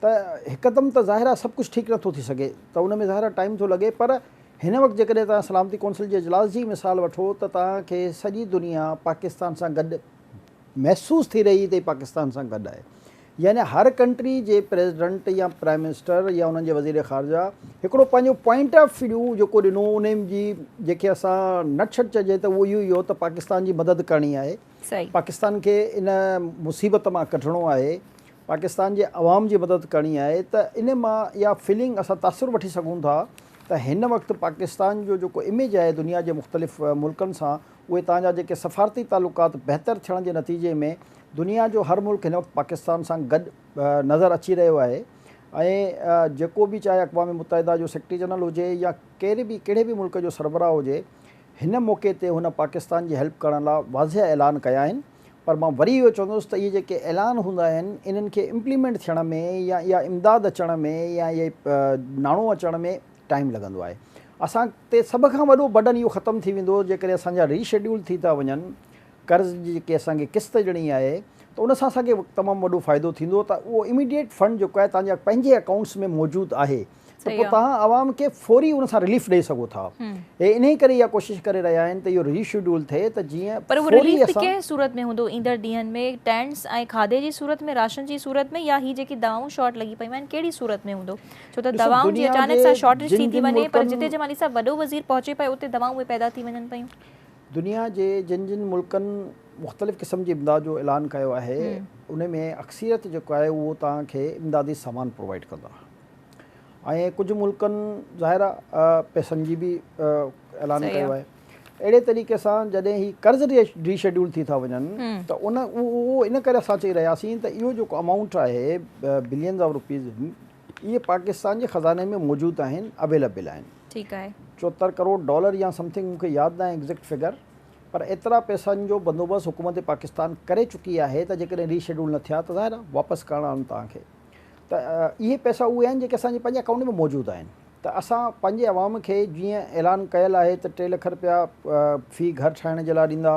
त हिकदमि त ज़ाहिर आहे सभु कुझु ठीकु नथो थी सघे, त उन में ज़ाहिर आहे टाइम थो लॻे। पर हिन वक़्तु जेकॾहिं तव्हां सलामती कौंसिल जे इजलास जी मिसाल वठो त तव्हांखे सॼी दुनिया पाकिस्तान सां गॾु महसूसु थी रही त पाकिस्तान सां गॾु आहे। यानी हर कंट्री जे प्रेसिडेंट या प्राइम मिनिस्टर या उन्हनि जे वज़ीर ख़ारजा हिकिड़ो पंहिंजो पॉइंट ऑफ व्यू जेको ॾिनो, उन जी जेके असां नटछट चइजे त उहो इहो त पाकिस्तान जी मदद करणी आहे, पाकिस्तान खे इन मुसीबत मां कढणो आहे, पाकिस्तान जे अवाम जी मदद करणी आहे, त इन मां इहा फीलिंग असां तासुर वठी सघूं था त हिन वक़्तु पाकिस्तान जो जेको इमेज आहे दुनिया जे मुख़्तलिफ़ मुल्कनि सां, उहे तव्हांजा जेके सफ़ारती तालुकात बहितर थियण जे नतीजे में दुनिया जो हर मुल्क हिन वक़्तु पाकिस्तान सां गॾु नज़र अची रहियो आहे। ऐं जेको बि चाहे अक़वाम मुतहिदा जो सेक्रेटरी जनरल हुजे या कहिड़े बि मुल्क जो सरबराह हुजे, हिन मौक़े ते हुन पाकिस्तान जी हेल्प करण लाइ वाज़िह ऐलान कया आहिनि। पर मां वरी इहो चवंदुसि त इहे जेके ऐलान हूंदा आहिनि इन्हनि खे इम्प्लीमेंट थियण में या इहा इमदाद अचण में या इहे नाणो अचण में टाइम लॻंदो आहे। असां ते सभ खां वॾो बर्डन इहो ख़तमु थी वेंदो जेकॾहिं असांजा रीशेड्यूल थी था वञनि, कर्ज़ जी जेके असांखे किस्त ॾियणी आहे, त उन सां असांखे तमामु वॾो फ़ाइदो थींदो त उहो इमीडिएट फंड जेको आहे तव्हांजा पंहिंजे अकाउंट्स में मौजूदु आहे, त पोइ तव्हां आवाम खे फौरी उन सां रिलीफ ॾेई सघो था। ऐं इन ई करे इहा कोशिशि करे रहिया आहिनि त इहो रीशेड्यूल थिए त जीअं पर उहो रिलीफ कंहिं सूरत में हूंदो ईंदड़ ॾींहंनि में, टेंट्स ऐं खाधे जी सूरत में, राशन जी सूरत में, या ही जेकी दवाऊं शॉर्ट लॻी पयूं आहिनि कहिड़ी सूरत में हूंदो? छो त दवाउनि जी अचानक सां शॉर्टेज थी वञे, पर जिते जमाली साहब वॾो वज़ीर पहुचे पियो उते दवाऊं उहे पैदा थी वञनि पियूं। दुनिया जे जिन मुल्कनि मुख़्तलिफ़ क़िस्म जी इमदाद जो ऐलान कयो आहे, उन में अक्सरियत जेको आहे उहो तव्हांखे इमदादी सामान प्रोवाइड कंदा, ऐं कुझु मुल्कनि ज़ाहिर आहे पैसनि जी बि ऐलान कयो आहे। अहिड़े तरीक़े सां जॾहिं ही कर्ज़ रीशेड्यूल थी था वञनि त उहो इन करे असां चई रहियासीं त इहो जेको अमाउंट आहे बिलियंस ऑफ रुपीज़, इहे पाकिस्तान जे ख़ज़ाने में मौजूदु आहिनि, अवेलेबल आहिनि। ठीकु आहे, 74 करोड़ डॉलर या समथिंग, मूंखे यादि न आहे एग्ज़ैक्ट फिगर, पर एतिरा पैसनि जो बंदोबस्तु हुकूमत पाकिस्तान करे चुकी आहे त जेकॾहिं रीशेड्यूल न थिया त ज़ाहिर आहे वापसि करणा आहिनि तव्हांखे। त इहे पैसा उहे आहिनि जेके असांजे पंहिंजे अकाउंट में मौजूदु आहिनि। त असां पंहिंजे अवाम खे जीअं ऐलान कयल आहे त 3 लख रुपया फ़ी घर ठाहिण जे लाइ ॾींदा,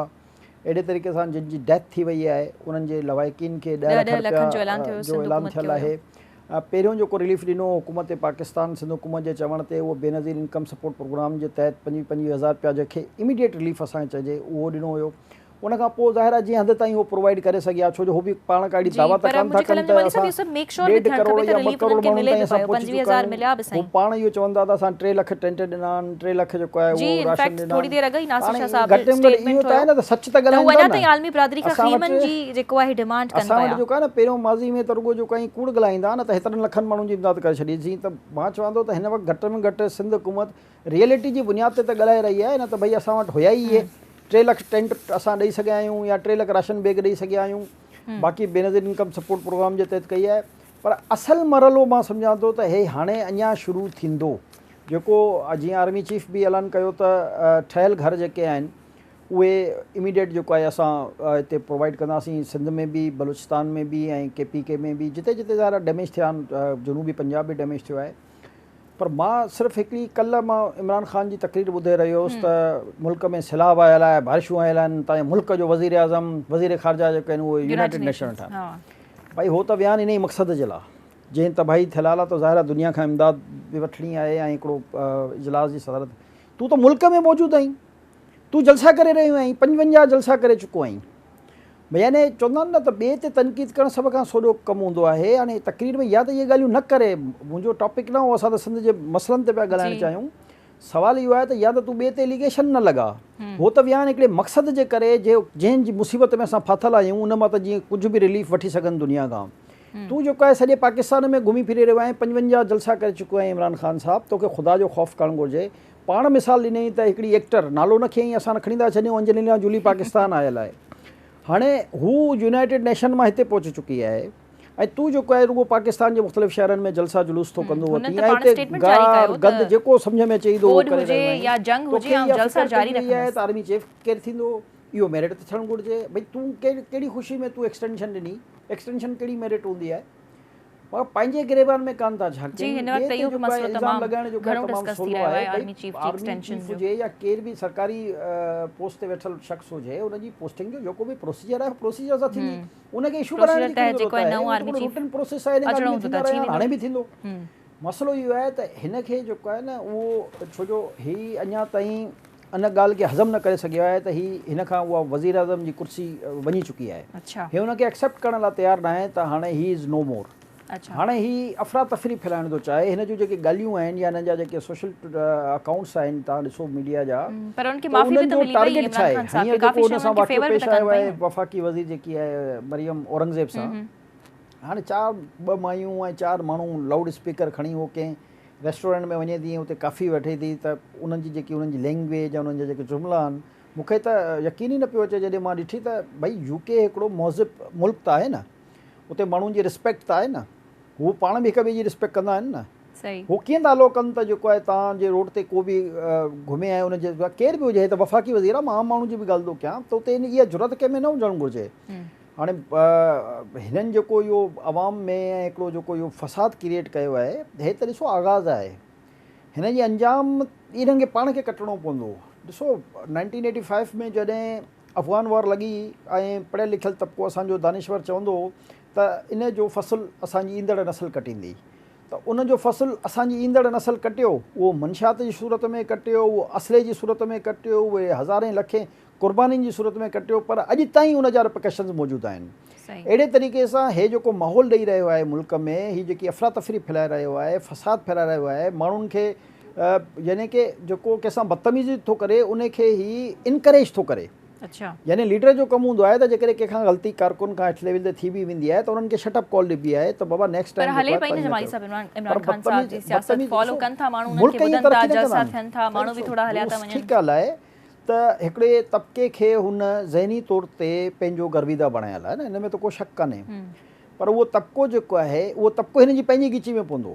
अहिड़े तरीक़े सां जिन जी डेथ थी वई आहे उन्हनि जे लवाइकीन खे 10 लख रुपया जो ऐलान थियल आहे। पहिरियों जेको रिलीफ ॾिनो हुकूमत पाकिस्तान सिंध हुकूमत जे चवण ते उहो बेनज़ीर इनकम सपोर्ट प्रोग्राम जे तहत 25,000 रुपया जंहिंखे इमीडिएट रिलीफ असांखे चइजे उहो ॾिनो हुयो। उनखां पोइ ज़ाहिर आहे जीअं हद ताईं उहो प्रोवाइड करे सघिया, छो जो हो बि पाण काड़ी दावा त कनि था कनि त असां 1.5 करोड़ या 2 करोड़ माण्हुनि ताईं असां पहुची चुका आहियूं। हू पाण इहो चवंदा त असां 3 लख टेंट ॾिना आहिनि, 3 लख जेको आहे उहो राशन ॾिना। थोड़ी देर अॻु ई नासिर शाह साहब घटि में घटि इहो त आहे न त सच त ॻाल्हायूं था न। ताईं आलमी बिरादरी खां ख़ीमनि जी जेको आहे डिमांड कनि असां वटि जेको आहे न पहिरियों माज़ी में त रुॻो जेको आहे कूड़ ॻाल्हाईंदा न त हेतिरनि लखनि माण्हुनि जी इमदाद करे छॾी। जीअं त मां चवां थो त हिन वक़्तु घटि में घटि सिंध हुकूमत रियलिटी जी बुनियाद ते त ॻाल्हाए रही आहे, न त भई असां वटि हुया ई इहे 3 लख टेंट असां ॾेई सघिया आहियूं या 3 लख राशन बैग ॾेई सघिया आहियूं, बाक़ी बेनज़ीर इनकम सपोर्ट प्रोग्राम जे तहत कई आहे। पर असल मरहलो मां सम्झां थो त हे हाणे अञा शुरू थींदो, जेको जीअं आर्मी चीफ बि ऐलान कयो त ठहियल घर जेके आहिनि उहे इमीडिएट जेको आहे असां हिते प्रोवाइड कंदासीं, सिंध में बि, बलूचिस्तान में बि ऐं KPK में बि, जिते जिते ज़ाहिर डैमेज थिया आहिनि, जनूबी पंजाब बि डैमेज थियो आहे। पर मां सिर्फ़ु हिकिड़ी कल्ह मां इमरान ख़ान जी तक़रीर ॿुधे रहियो हुउसि त मुल्क में सैलाब आयल आहे, बारिशूं आयल आहिनि, तव्हांजे मुल्क जो वज़ीर आज़म वज़ीर ख़ारजा जेके आहिनि उहे यूनाइटेड नेशन ठा। भई हो त वियान इन ई मक़सद जे लाइ, जंहिं तबाही थियल आहे त ज़ाहिर आहे दुनिया खां इमदाद बि वठणी आहे ऐं हिकिड़ो इजलास जी सदारत। तूं त मुल्क में मौजूदु आहीं, तूं जलसा करे रहियो आहीं, 55 जलसा करे चुको आहीं। भई यानी चवंदा आहिनि न त ॿिए ते तनक़ीद करणु सभ खां सोॾो कमु हूंदो आहे। हाणे तक़रीर में या त इहे ॻाल्हियूं न करे, मुंहिंजो टॉपिक न हो, असां त सिंध जे मसइलनि ते पिया ॻाल्हाइणु चाहियूं। सवाल इहो आहे त या त तूं ॿिए ते एलिगेशन न लॻा, हो त विया आहिनि हिकिड़े मक़सद जे करे जंहिंजी मुसीबत में असां फाथल आहियूं उन मां त जीअं कुझु बि रिलीफ वठी सघनि दुनिया खां। तूं जेको आहे सॼे पाकिस्तान में घुमी फिरे रहियो आहीं, 55 जलसा करे चुको आहीं इमरान ख़ान साहब, तोखे ख़ुदा जो ख़ौफ़ करणु घुरिजे। पाण मिसाल ॾिनई त हिकिड़ी एक्टर, नालो न खयईं, असां न खणी था छॾियूं, अंजलिना जूली पाकिस्तान आयल आहे। हाणे हू यूनाइटेड नेशन मां हिते पहुची चुकी आहे ऐं तूं जेको आहे रुॻो पाकिस्तान जे मुख़्तलिफ़ शहरनि में जलसा जुलूस थो कंदो वठी गंद जेको सम्झ में अचे थो त आर्मी चीफ केरु थींदो, इहो मेरिट त थियणु घुरिजे। भई तूं कहिड़ी ख़ुशी में तूं एक्सटेंशन ॾिनी, एक्सटेंशन कहिड़ी मेरिट हूंदी आहे, पर पंहिंजे गिरेबान में कान था छा इल्ज़ाम लॻाइण जो तमामु सवलो आहे। आर्मी चीफ हुजे या केर बि सरकारी पोस्ट ते वेठल शख़्स हुजे, उनजी पोस्टिंग जो जेको बि प्रोसीजर आहे प्रोसीजर सां थींदी, उनखे इशू कराइण जी रूटीन प्रोसेस आहे, हाणे बि थींदो। मसइलो इहो आहे त हिनखे जेको आहे न उहो छो जो ही अञा ताईं इन ॻाल्हि खे हज़म न करे सघियो आहे त हिन खां उहा वज़ीर आज़म जी कुर्सी वञी चुकी आहे। हे हुनखे एक्सेप्ट करण लाइ तयारु न आहे त हाणे ही इज़ नो मोर। हाणे ही अफ़रा तफ़री फैलाइण थो चाहे। हिन जूं जेके ॻाल्हियूं आहिनि या हिन जा जेके सोशल अकाउंट्स आहिनि, तव्हां ॾिसो मीडिया जा, उन्हनि जो टारगेट छा आहे? हींअर जेको हुन सां वाक़ियो पेश आयो आहे वफ़ाक़ी वज़ीर जेकी आहे मरियम औरंगज़ेब सां, हाणे 4 मायूं ऐं 4 माण्हू लाउड स्पीकर खणी हो कंहिं रेस्टोरेंट में वञे थी, उते काफ़ी वठे थी, त उन्हनि जी जेकी उन्हनि जी लैंग्वेज या उन्हनि जा जेके जुमिला आहिनि, मूंखे त यकीन ई न पियो अचे जॾहिं मां ॾिठी त भई UK हिकिड़ो मौज़िब मुल्क त आहे न, उते माण्हुनि जी रिस्पेक्ट त आहे न, हू पाण बि हिक ॿिए जी रिस्पेक्ट कंदा आहिनि न। हू कीअं था अलो कनि त जेको आहे तव्हांजे रोड ते को बि घुमे ऐं उनजे केर बि हुजे, त वफ़ाक़ी वज़ीर आहे, मां आम माण्हू जी बि ॻाल्हि थो कयां, त उते इहा ज़रूरत कंहिंमें न हुजणु घुरिजे। हाणे हिननि जेको इहो आवाम में ऐं हिकिड़ो जेको इहो फ़साद क्रिएट कयो आहे, हे त ॾिसो आगाज़ आहे, हिन जी अंजाम इन्हनि खे पाण खे कटणो पवंदो। ॾिसो 1985 में जॾहिं अफ़गान वॉर लॻी ऐं पढ़ियल लिखियल तबिको असांजो दानिश्वर चवंदो त इन जो फ़सुलु असांजी ईंदड़ नस्ल कटींदी, त उन जो फ़सुलु असांजी ईंदड़ नस्ल कटियो, उहो मनशात जी सूरत में कटियो, उहो असले जी सूरत में कटियो, उहे हज़ारे लखे क़ुर्बानीनि जी सूरत में कटियो, पर अॼु ताईं उन जा रिपरकशन्स मौजूदु आहिनि। अहिड़े तरीक़े सां हे जेको माहौल ॾेई रहियो आहे मुल्क में, हीअ जेकी अफ़रा तफ़री फैलाए रहियो आहे, फ़साद फैलाए रहियो आहे, माण्हुनि खे यानी कि जेको कंहिंसां बदतमीज़ी थो करे उनखे ही इनकरेज थो करे। यानी लीडर जो कमु हूंदो आहे त जेकॾहिं कंहिंखां ग़लती कारकुन खां हेठि लेवल ते थी बि वेंदी आहे त उन्हनि खे शटअप कॉल ॾिबी आहे त बाबा नेक्स्ट टाइम ठीकु ॻाल्हि आहे त हिकिड़े तबिके खे हुन ज़हनी तौर ते पंहिंजो गर्विदा बणायल आहे न, हिन में त को शक कान्हे, पर उहो तबिको जेको आहे उहो तबिको हिन जी पंहिंजी ॻिची में पवंदो।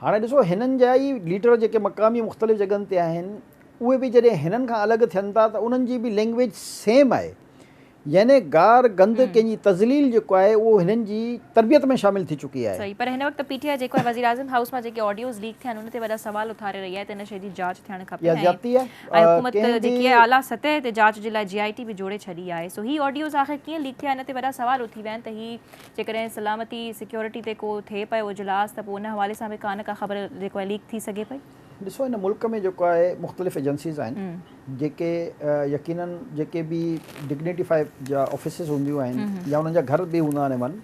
हाणे ॾिसो हिननि जा ई लीडर जेके मक़ामी मुख़्तलिफ़ जॻहनि ते आहिनि, उहे बि जॾहिं हिननि खां अलॻि थियनि था त उन्हनि जी बि लैंग्वेज सेम आहे। यानी गार गंद कंहिंजी तज़लील जेको आहे उहो हिननि जी तरबियत में शामिल थी चुकी आहे। सही, पर हिन वक़्तु पीटीआई जेको आहे वज़ीर आज़म हाउस मां जेके ऑडियोज़ लीक थिया आहिनि उन ते वॾा सवाल उथारे रही आहे त हिन शइ जी जांच थियणु खपे ऐं हुकूमत जेकी आहे आला सतह ते जांच जे लाइ GIT बि जोड़े छॾी आहे। सो ही ऑडियोज़ आख़िर कीअं लीक थिया, हिन ते वॾा सवाल उथी विया आहिनि त ही जेकॾहिं सलामती सिक्योरिटी ते को थिए पियो इजलास त पोइ उन हवाले सां बि का न का ख़बर जेको आहे लीक थी सघे पई। ॾिसो हिन मुल्क में जेको आहे मुख़्तलिफ़ एजेंसीज़ आहिनि जेके यकीनन जेके बि डिग्निटीफाई जा ऑफिसिस हूंदियूं आहिनि या उन्हनि जा घर बि हूंदा आहिनि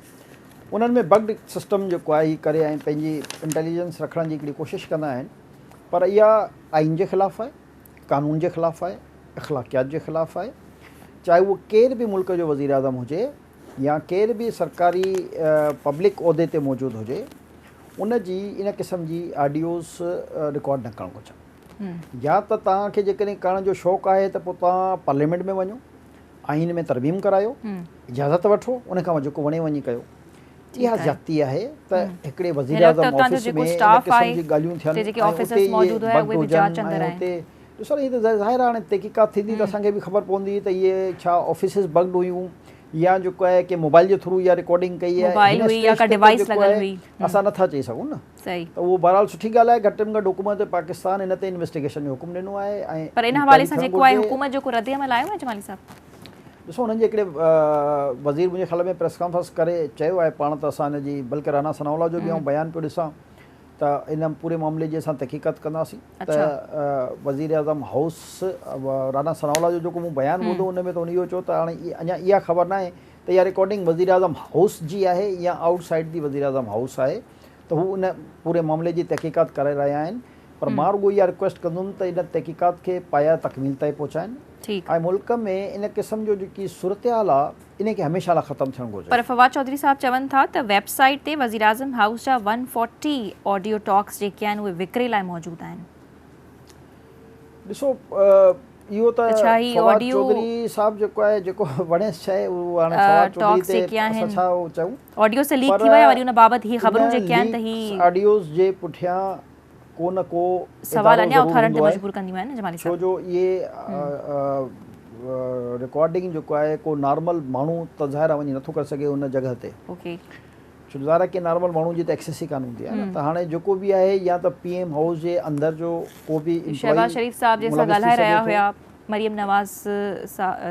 उन्हनि में बग्ड सिस्टम जेको आहे ही करे ऐं पंहिंजी इंटेलिजेंस रखण जी हिकिड़ी कोशिशि कंदा आहिनि, पर इहा आइन जे ख़िलाफ़ु आहे, क़ानून जे ख़िलाफ़ु आहे, अख़लाक़ियात जे ख़िलाफ़ु आहे। चाहे उहो केर बि मुल्क जो वज़ीर आज़म हुजे या केर बि सरकारी पब्लिक उहिदे ते मौजूदु हुजे, उन जी इन क़िस्म जी ऑडियोज़ रिकॉर्ड न करणु घुरिजनि। या त तव्हांखे जेकॾहिं करण जो शौक़ु आहे त पोइ तव्हां पार्लियामेंट में वञो, आइन में तरमीम करायो, इजाज़त वठो, उन खां जेको वणे वञी कयो। इहा ज़्यादती आहे त हिकिड़े वज़ीर आज़म ऑफिस में इन क़िस्म जी ॻाल्हियूं थियनि। ॾिसो इहे त ज़ाहिर आहे हाणे तहक़ीक़ात थींदी त असांखे बि ख़बर पवंदी त इहे छा ऑफिसिस बग्ड हुयूं या जेको आहे कि मोबाइल जे थ्रू या रिकॉर्डिंग कई आहे, असां नथा चई सघूं न। त उहो बहरहाल सुठी ॻाल्हि आहे, घटि में घटि हुकूमत पाकिस्तान हिन ते इन्वेस्टिगेशन जो हुकुम ॾिनो आहे। ऐं पर इन हवाले सां जेको आहे हुकूमत जो को रद्द-ए-अमल आयो आहे जमाली साहब? ॾिसो हुननि जे हिकिड़े वज़ीर मुंहिंजे ख़्याल में प्रेस कॉन्फ्रेंस करे चयो आहे पाण त असां हिन जी, बल्कि राना सनाउल्लाह जो बि आउं बयानु पियो ॾिसां त इन पूरे मामले जी असां तहक़ीक़ात कंदासीं। त वज़ीर आज़म हाउस राना सनाउल्लाह जो जेको मूं बयानु ॿुधो उन में त उन इहो चयो त हाणे अञा इहा ख़बर न आहे त इहा रिकॉर्डिंग वज़ीर आज़म हाउस जी आहे या आउटसाइड जी वज़ीर आज़म हाउस आहे, त हू उन पूरे मामले जी तहक़ीक़ात करे रहिया आहिनि। पर मां रुॻो इहा रिक्वेस्ट कंदुमि त इन तहक़ीक़ात खे पाया तकमील ताईं पहुचाइनि ऐं मुल्क में इन क़िस्म जो जेकी सूरत हाल आहे इन खे हमेशह लाइ ख़तमु थियणु घुरिजे। पर फवाद चौधरी साहब चवनि था त वेबसाइट ते वज़ीर आज़म हाउस जा 140 ऑडियो टॉक्स जेके आहिनि उहे विकिरे लाइ मौजूदु आहिनि। ॾिसो इहो त फवाद चौधरी साहब जेको आहे जेको वणेसि शइ उहो हाणे फवाद चौधरी ते असां छा चऊं, ऑडियो से लीक थी विया वरी उन बाबति ही ख़बरूं जेके आहिनि त ही ऑडियोज़ जे पुठियां को न को सवाल अञा उथारण ते मजबूर कंदियूं आहिनि जमाली साहब। छो जो इहे रिकॉर्डिंग जेको आहे को नॉर्मल माण्हू त ज़ाहिर आहे वञी नथो करे सघे उन जॻह ते, छो ज़ाहिर आहे कि नॉर्मल माण्हू जी त एक्सेस ई कान हूंदी आहे न। त हाणे जेको बि आहे या त PM हाउस जे अंदरि जो को बि शहबाज शरीफ साहब जे सां ॻाल्हाए रहिया हुया मरियम नवाज़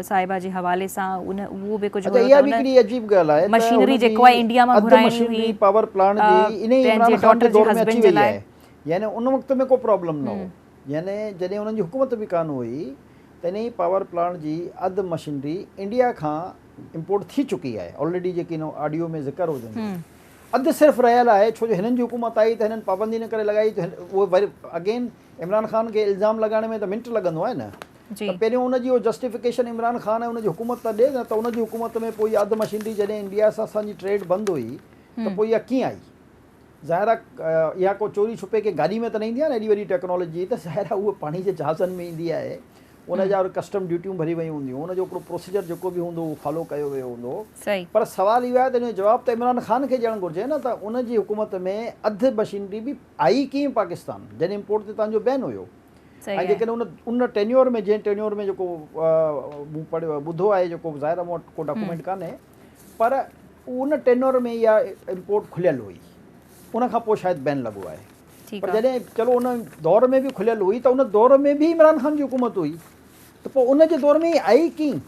साहिबा जे हवाले सां, उहो बि कुझु इहा बि हिकिड़ी अजीब ॻाल्हि आहे, मशीनरी जेको आहे इंडिया मां घुराइणी हुई पावर प्लांट जी इन इमरान ख़ान जे दौर में अची वई आहे। यानी उन वक़्त में को प्रॉब्लम न हो, यानी जॾहिं उन्हनि जी हुकूमत बि कान हुई त इन ई पावर प्लांट जी अधु मशीनरी इंडिया खां इम्पोर्ट थी चुकी आहे ऑलरेडी, जेकी इन ऑडियो में ज़िक्र हुजनि अधु सिर्फ़ु रहियल आहे। छो जो हिननि जी हुकूमत आई त हिननि पाबंदी न करे लॻाई त उहो वरी अगेन इमरान ख़ान खे इल्ज़ाम लॻाइण में त मिंट लॻंदो आहे न। त पहिरियों उनजी उहो जस्टिफिकेशन इमरान ख़ान ऐं उनजी हुकूमत त ॾिए न, त उनजी हुकूमत में पोइ इहा अधु मशीनरी जॾहिं इंडिया सां असांजी ट्रेड बंदि हुई त पोइ इहा कीअं आई? ज़ाहिर आहे इहा को चोरी छुपे के गाॾी में त न ईंदी आहे न एॾी वॾी टेक्नोलॉजी, त ज़ाहिर आहे उहा पाणी जे जहाज़नि में ईंदी आहे, उनजा कस्टम ड्यूटियूं भरी वयूं हूंदियूं, उनजो हिकिड़ो प्रोसीजर जेको बि हूंदो उहो फॉलो कयो वियो हूंदो। पर सवाल इहो आहे त हिन जो जवाबु त इमरान ख़ान खे ॾियणु घुरिजे न, त उनजी हुकूमत में अधु मशीनरी बि आई कीअं पाकिस्तान जॾहिं इम्पोर्ट ते तव्हांजो बैन हुयो। ऐं जेकॾहिं उन टेन्योर में जंहिं टेन्योर में जेको मूं पढ़ियो ॿुधो आहे, जेको ज़ाहिर आहे मूं वटि को डॉक्यूमेंट कान्हे, पर उन टेन्योर में इहा इम्पोर्ट खुलियल हुई, उन खां पोइ शायदि बैन लॻो आहे। पर जॾहिं चलो उन दौर में बि खुलियल हुई त उन दौर में बि इमरान ख़ान जी हुकूमत हुई, त पोइ उनजे दौर में ई आई कीअं?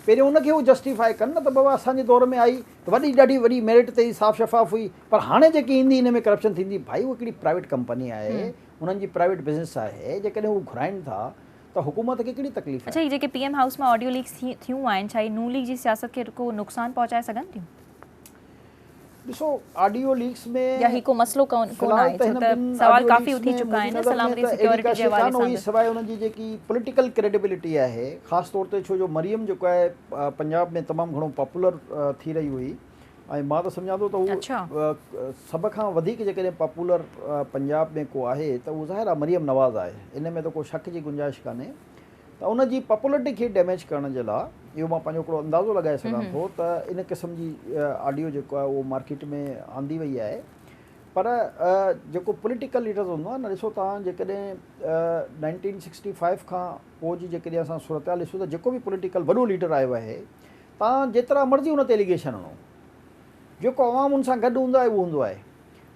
पहिरियों उनखे उहो जस्टिफाई कनि न त बाबा असांजे दौर में आई त वॾी ॾाढी वॾी मेरिट ते ई साफ़ शफ़ाफ़ हुई, पर हाणे जेकी ईंदी इन में करप्शन थींदी। भाई उहा हिकिड़ी प्राइवेट कंपनी आहे, उन्हनि जी प्राइवेट बिज़नेस आहे, जेकॾहिं हू घुराइनि था त हुकूमत खे कहिड़ी तकलीफ़ आहे? अच्छा, ही जेके PM हाउस मां ऑडियो लीक्स थियूं आहिनि, छा नून लीग जी सियासत खे को नुक़सान पहुचाए सघनि थियूं? ॾिसो ऑडियो लीक्स में या ही को मसलो कोन आहे, छो त सवाल काफ़ी उथी चुका आहिनि सलामती सिक्योरिटी जे हवाले सां, सवाइ उन्हनि जी जेकी पॉलिटिकल क्रेडिबिलिटी आहे, ख़ासि तौर ते छो जो मरियम जेको आहे पंजाब में तमामु घणो पॉपुलर थी रही हुई, ऐं मां त सम्झां थो त उहो सभ खां वधीक जेकॾहिं पॉपुलर पंजाब में को आहे त उहो ज़ाहिर आहे मरियम नवाज़ आहे, इन में त को शक जी गुंजाइश कान्हे। त उनजी पॉपुलरिटी खे डैमेज करण जे लाइ इहो मां पंहिंजो हिकिड़ो अंदाज़ो लॻाए सघां थो त इन क़िस्म जी ऑडियो जेको आहे उहो मार्केट में आंदी वई आहे। पर जेको पॉलिटिकल लीडर्स हूंदो आहे न, ॾिसो तव्हां जेकॾहिं 1965 खां पोइ जी जेकॾहिं असां सूरत हाल ॾिसूं त जेको बि पॉलिटिकल वॾो लीडर आयो आहे तव्हां जेतिरा मर्ज़ी उन ते एलिगेशन हणो, जेको अवाम उन सां गॾु हूंदो आहे उहो हूंदो आहे।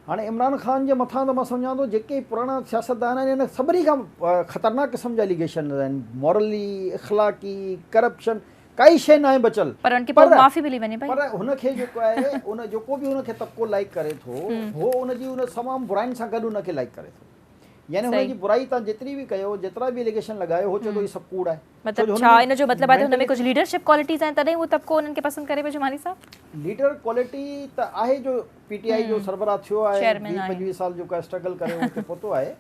हाणे इमरान ख़ान जे मथां त मां सम्झां थो जेके पुराणा सियासतदान आहिनि इन सभिनी खां ख़तरनाक क़िस्म जा एलिगेशन आहिनि, मॉरली, इख़लाक़ी, करप्शन, काई शइ न आहे बचियल। पर माफ़ी मिली वञे पर हुनखे जेको आहे उन जेको बि हुनखे तबिको लाइक करे थो उहो उनजी उन तमामु बुराइनि सां गॾु उनखे लाइक करे थो। यानी हुनजी बुराई तव्हां जेतिरी बि कयो, जेतिरा बि एलिगेशन लॻायो, हो चए थो ही सभु कूड़ आहे। मतलब छा इन जो मतलब आहे त हुन में कुझु लीडरशिप क्वालिटीज़ आहिनि तॾहिं उहो तबिको उन्हनि खे पसंदि करे पियो जमाली साहब? लीडर क्वालिटी त आहे जो पीटीआई जो सरबराह थियो आहे, 20-25 साल जेको स्ट्रगल करे उनखे पतो आहे,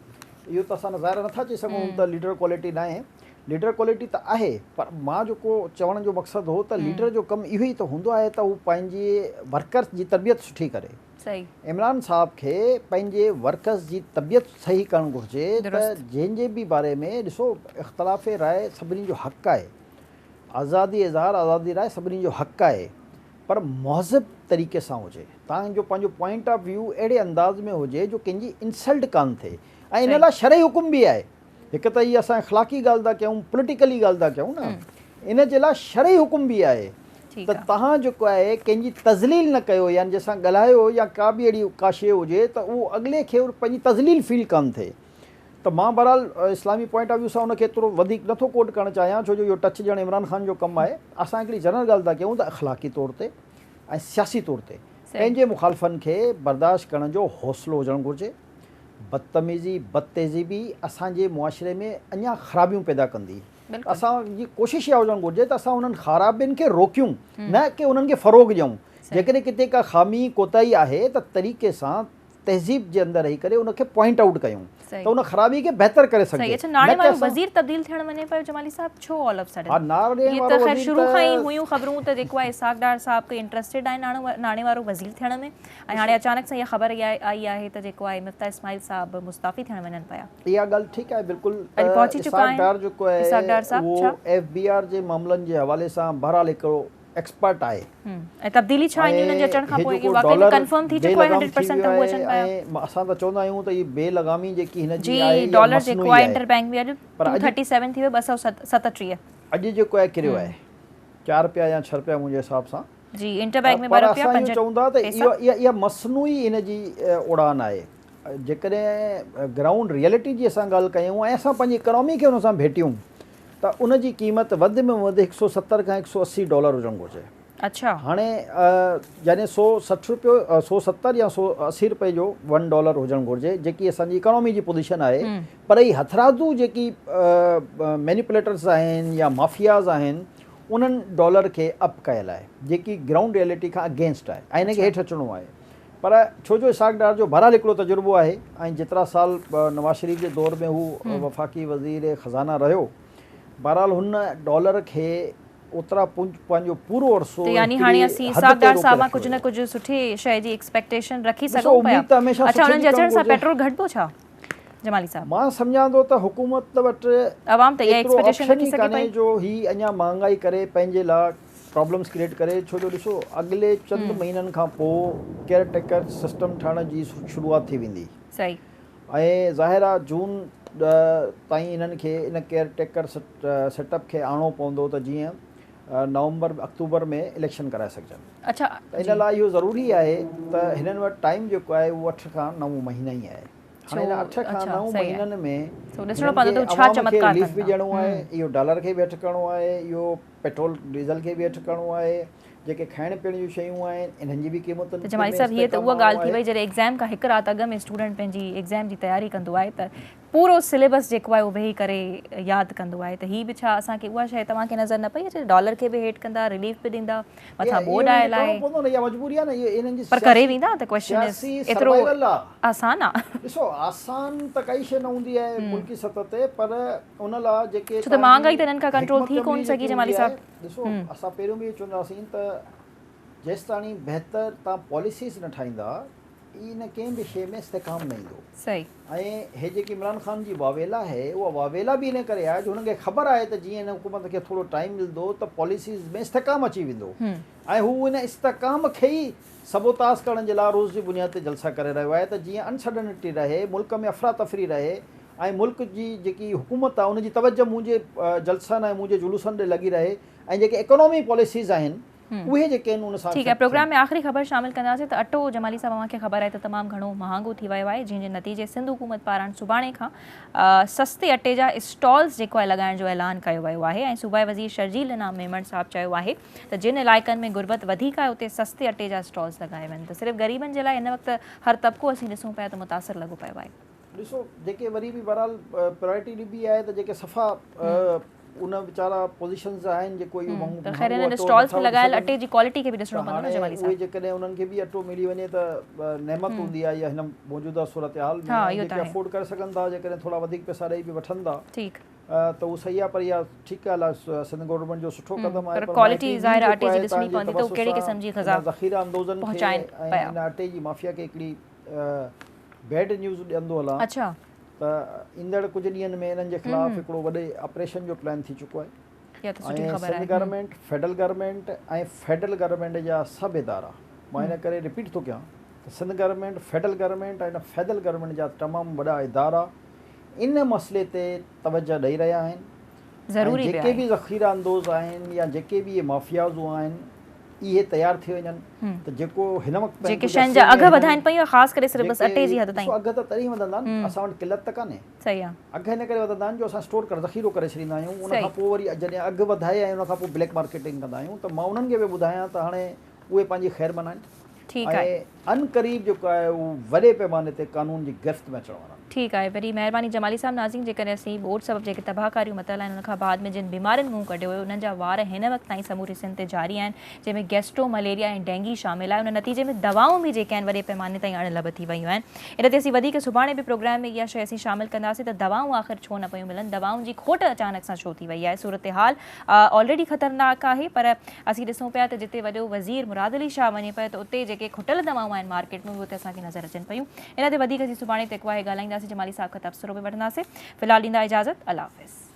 इहो त असां ज़ाहिर नथा चई सघूं त लीडर क्वालिटी न आहे। लीडर क्वालिटी त आहे, पर मां जेको चवण जो मक़सदु हो त लीडर जो कमु इहो ई त हूंदो आहे त हू पंहिंजे वर्कर्स जी तरबियत सुठी करे। सही। इमरान साहब खे पंहिंजे वर्कर्स जी तबियत सही करणु घुरिजे त जंहिंजे बि बारे में ॾिसो इख़्तिलाफ़ राय सभिनी जो हक़ु आहे, आज़ादी इज़हार आज़ादी राय सभिनी जो हक़ु आहे, पर महज़ब तरीक़े सां हुजे, तव्हांजो पंहिंजो पॉइंट ऑफ व्यू अहिड़े अंदाज़ में हुजे जो कंहिंजी इंसल्ट कान थिए। ऐं इन लाइ शरई हुकुम बि आहे, हिकु त इहा असां इख़्लाक़ी ॻाल्हि था कयूं, पॉलिटिकली ॻाल्हि था कयूं न, इन जे लाइ शरई हुकुम बि आहे त तव्हां जेको आहे कंहिंजी तज़लील न कयो, यानी जंहिंसां ॻाल्हायो या का बि अहिड़ी का शइ हुजे त उहो अॻिले खे पंहिंजी तज़लील फील कान थिए। त मां बहरहाल इस्लामी पॉइंट ऑफ व्यू सां उनखे एतिरो वधीक नथो कोट करणु चाहियां, छो जो इहो टच ॼण इमरान ख़ान जो कमु आहे। असां हिकिड़ी जनरल ॻाल्हि था कयूं त अख़लाक़ी तौर ते ऐं सियासी तौर ते पंहिंजे मुखालफ़नि खे बर्दाश्त करण जो हौसलो हुजणु घुरिजे। बदतमीज़ी, बदतेज़ीबी असांजे मुआशिरे में अञा ख़राबियूं पैदा कंदी। असांजी कोशिशि इहा हुजणु घुरिजे त असां उन्हनि ख़राबियुनि खे रोकियूं, न की उन्हनि खे फ़रोग़ ॾियूं। जेकॾहिं किथे का ख़ामी कोताही आहे त तरीक़े सां तहज़ीब जे अंदरि रही करे उनखे पॉइंट आउट कयूं त उन ख़राबी खे बहितर करे सघे। अच्छा, नाणे वारो वज़ीर तब्दील थियण वञे पियो जमाली साहब, छो ऑल ऑफ सडन? ये त ख़ैर शुरू खां ई हुयूं ख़बरूं त जेको आहे इसाक़ डार साहब के इंटरेस्टेड आहिनि नाणे वारो वज़ीर थियण में, ऐं हाणे अचानक सां इहा ख़बर आई आहे त जेको आहे मिफ्ता इस्माइल साहब मुस्ताफ़ी थियण वञनि पिया। इहा ॻाल्हि ठीकु आहे, बिल्कुलु पहुची चुका आहिनि। इसाक़ डार जेको आहे उहो एफबीआर जे मामलनि जे हवाले सां बहरहाल हिकिड़ो एक्सपर्ट आहे। ऐं तब्दीली छा इन जे अचण खां पोइ वाक़ई में कंफर्म थी चुको आहे 100% त उहो अचनि पिया। ऐं असां त चवंदा आहियूं त ही बेलगामी जेकी हिन जी आहे डॉलर जेको आहे इंटरबैंक में अॼु 237 थी वियो, 237 अॼु जेको आहे किरियो आहे 4 रुपया या 6 रुपया मुंहिंजे हिसाब सां जी, इंटरबैंक में 12 रुपया 5 चवंदा त इहा मसनूई इन जी उड़ान आहे। जेकॾहिं ग्राउंड रियलिटी जी असां ॻाल्हि कयूं ऐं असां पंहिंजी इकोनॉमी खे हुन सां भेटियूं त उनजी क़ीमत वधि में वधि 170 खां 180 डॉलर हुजणु घुरिजे। अच्छा, हाणे यानी 160 रुपयो 170 या 180 रुपए जो $1 हुजणु घुरिजे, जेकी असांजी इकोनॉमी जी पोज़ीशन आहे। पर ही हथरादू जेकी मैनिपुलेटर्स आहिनि या माफ़ियाज़ आहिनि उन्हनि डॉलर खे अप कयल आहे, जेकी ग्राउंड रियलिटी खां अगेंस्ट आहे ऐं हिनखे हेठि अचिणो आहे। पर छो जो इसाक़ डार जो बहरहाल हिकिड़ो तजुर्बो आहे ऐं जेतिरा साल नवाज़ शरीफ़ जे दौर में हू वफ़ाक़ी वज़ीर ख़ज़ाना रहियो, बहरहाल हुन डॉलर खे ओतिरा पंहिंजो पूरो अरसो यानी हाणे असीं इसाक़ डार साहब मां कुझु न कुझु सुठी शइ जी एक्सपेक्टेशन रखी सघूं पिया। अच्छा, उन्हनि जे अचण सां पेट्रोल घटिबो छा जमाली साहब? मां सम्झां थो त हुकूमत वटि अवाम त इहा एक्सपेक्टेशन रखी सघे पई जो ही अञा महांगाई करे पंहिंजे लाइ प्रॉब्लम्स क्रिएट करे। छो जो ॾिसो अॻिले चंद महीननि खां पोइ केयर टेकर सिस्टम ठहण जी शुरूआत थी वेंदी। सही। ऐं ज़ाहिर आहे जून ताईं इन्हनि खे इन केयर टेकर सेटअप खे आणो पवंदो त जीअं नवंबर अक्टूबर में इलेक्शन कराए सघजनि। अच्छा, इन लाइ इहो ज़रूरी आहे त हिननि वटि टाइम जेको आहे उहो 8 खां 9 महीना ई आहे। हाणे इन 8 खां 9 महीननि में ॾिसणो पवंदो छा चमत्कार रिलीफ बि ॾियणो आहे, इहो डॉलर खे बि हेठि करिणो आहे, इहो पेट्रोल डीज़ल खे बि हेठि करिणो आहे, जेके खाइण पीअण जूं शयूं आहिनि इन्हनि जी बि क़ीमतुनि। त जमाली साहब, हीअ त उहा ॻाल्हि थी वई जॾहिं एग्ज़ाम खां हिकु राति अॻु में स्टूडेंट पंहिंजी एग्ज़ाम जी तयारी कंदो आहे त पूरो सिलेबस जेको आहे उहो वेही करे यादि कंदो आहे। त हीअ बि छा असांखे उहा शइ तव्हांखे नज़र न पई अचे? डॉलर खे बि हेठि कंदा, रिलीफ बि ॾींदा, मथां बोर्ड आयल आहे, पर करे वेंदा त क्वेश्चन एतिरो आसान आहे? ॾिसो, आसान त काई शइ न हूंदी आहे मुल्की सतह ते, पर उन लाइ जेके छो त महांगाई त हिननि खां कंट्रोल थी कोन सघी जमाली साहब। ॾिसो, असां पहिरियों बि चवंदासीं त जेसि ताणी बहितर तव्हां पॉलिसीज़ न ठाहींदा इन कंहिं बि शइ में इस्तेकाम न ईंदो। सही। ऐं हे जेकी इमरान ख़ान जी वावेला आहे उहा वावेला बि इन करे आहे जो हुनखे ख़बर आहे त जीअं हिन हुकूमत खे थोरो टाइम मिलंदो त पॉलिसीज़ में इस्तेकाम अची वेंदो, ऐं हू इन इस्तेकाम खे ई सबोताज़ करण जे लाइ रोज़ जी बुनियाद ते जलसा करे रहियो आहे त जीअं अनसर्टनिटी रहे, मुल्क में अफ़रा तफ़री रहे ऐं मुल्क जी जेकी हुकूमत आहे उनजी तवजो मुंहिंजे जलसनि ऐं मुंहिंजे जुलूसनि ॾे लॻी रहे, ऐं जेके इकोनॉमी पॉलिसीज़ आहिनि उहे जेके आहिनि उन सां ठीक है। प्रोग्राम में आख़िरी ख़बर शामिल कंदासीं त अटो जमाली साहब तव्हांखे ख़बर आहे त तमामु घणो महांगो थी वियो आहे, जंहिंजे नतीजे सिंध हुकूमत पारां सुभाणे खां सस्ते अटे जा स्टॉल्स जेको आहे लॻाइण जो ऐलान कयो वियो आहे ऐं सूबाई वज़ीर शर्जील इनाम मेमण साहब चयो आहे त जिन इलाइक़नि में गुरबत वधीक आहे उते सस्ते अटे जा स्टॉल्स लॻाए वञनि त सिर्फ़ु ग़रीबनि जे लाइ हिन वक़्तु हर तबिको असीं ॾिसूं पिया त मुतासिर लॻो पियो आहे। ॾिसो जेके वरी बि बहरहाल प्रायोरिटी ॾिबी आहे त जेके सफ़ा उन वीचारा पोज़ीशन्स आहिनि जेको इहो त ख़ैर हिननि स्टॉल्स में लॻायल अटे जी क्वालिटी खे बि ॾिसणो पवंदो न जमाली साहब। उहे जेकॾहिं उन्हनि खे बि अटो मिली वञे त नेमत हूंदी आहे या हिन मौजूदा सूरत हाल में जेके अफोर्ड करे सघनि था जेकॾहिं थोरा वधीक पैसा ॾेई बि वठनि था त उहो सही आहे, पर इहा ठीकु आहे सिंध गवर्नमेंट जो सुठो क़दम आहे, पर क्वालिटी ज़ाहिर अटे जी ॾिसणी पवंदी त कहिड़े क़िस्म जी ग़ज़ा ज़ख़ीरा अंदोज़नि खे ऐं इन अटे जी माफ़िया खे हिकिड़ी बैड न्यूज़ ॾियंदो हलां। अच्छा। त ईंदड़ कुझु ॾींहंनि में इन्हनि जे ख़िलाफ़ हिकिड़ो वॾे ऑपरेशन जो प्लान थी चुको आहे ऐं सिंध गवर्नमेंट फेडरल गवर्नमेंट ऐं फेडरल गवर्नमेंट जा सभु इदारा, मां हिन करे रिपीट थो कयां त सिंध गवर्नमेंट फेडरल गवर्नमेंट ऐं फेडरल गवर्नमेंट जा तमामु वॾा इदारा इन मसइले ते तवजो ॾेई रहिया आहिनि। ज़रूरी जेके बि ज़ख़ीरा अंदोज़ आहिनि या जेके बि इहे माफ़ियाज़ू आहिनि इहे तयार थी वञनि त जेको हिन वक़्तु जेके शयुनि जा अघ वधाइनि पयूं ख़ासि करे सिर्फ़ु बसि अटे जी हद ताईं। अघ त तॾहिं वधंदा आहिनि, असां वटि क़िलत त कान्हे। सही आहे। अघ हिन करे वधंदा आहिनि जो असां स्टोर करे ज़ख़ीरो करे छॾींदा आहियूं, उन खां पोइ वरी जॾहिं अघु वधाए ऐं उन खां पोइ ब्लैक मार्केटिंग कंदा आहियूं त मां उन्हनि खे बि ॿुधायां त हाणे उहे पंहिंजी ख़ैर मनाइनि ऐं अनक़रीब जेको आहे उहो वॾे पैमाने ते कानून जी गिरफ़्त में अचण वारा। ठीक है, वरी महिरबानी जमाली साहब। नाज़रीन जेकॾहिं असीं ॿोॾि सबबु जेके तबाहकारियूं मतियल आहिनि उन खां बाद में जिन बीमारियुनि मुंहुं कढियो हुयो उन्हनि जा वार हिन वक़्तु ताईं समूरी सिंध ते जारी आहिनि, जंहिंमें गैस्ट्रो मलेरिया ऐं डेंगी शामिल आहे। उन नतीजे में दवाऊं बि जेके आहिनि वॾे पैमाने ताईं अणलभ थी वियूं आहिनि। इन ते असीं वधीक सुभाणे बि प्रोग्राम में इहा शइ असीं शामिल कंदासीं त दवाऊं आख़िर छो न पियूं मिलनि, दवाउनि जी खोट अचानक सां छो थी वई आहे। सूरत हाल ऑलरेडी ख़तरनाक आहे, पर असीं ॾिसूं पिया त जिते वॾो वज़ीर मुराद अली शाह वञे पियो त उते जेके खुटल दवाऊं आहिनि मार्केट में उहे उते असांखे नज़र अचनि पियूं। इन ते वधीक असीं सुभाणे ते ॻाल्हाईंदासीं। जमाली साहब खां तबसरो बि वठंदासीं। फ़िलहाल ॾींदा इजाज़त। अल्लाह हाफ़िज़।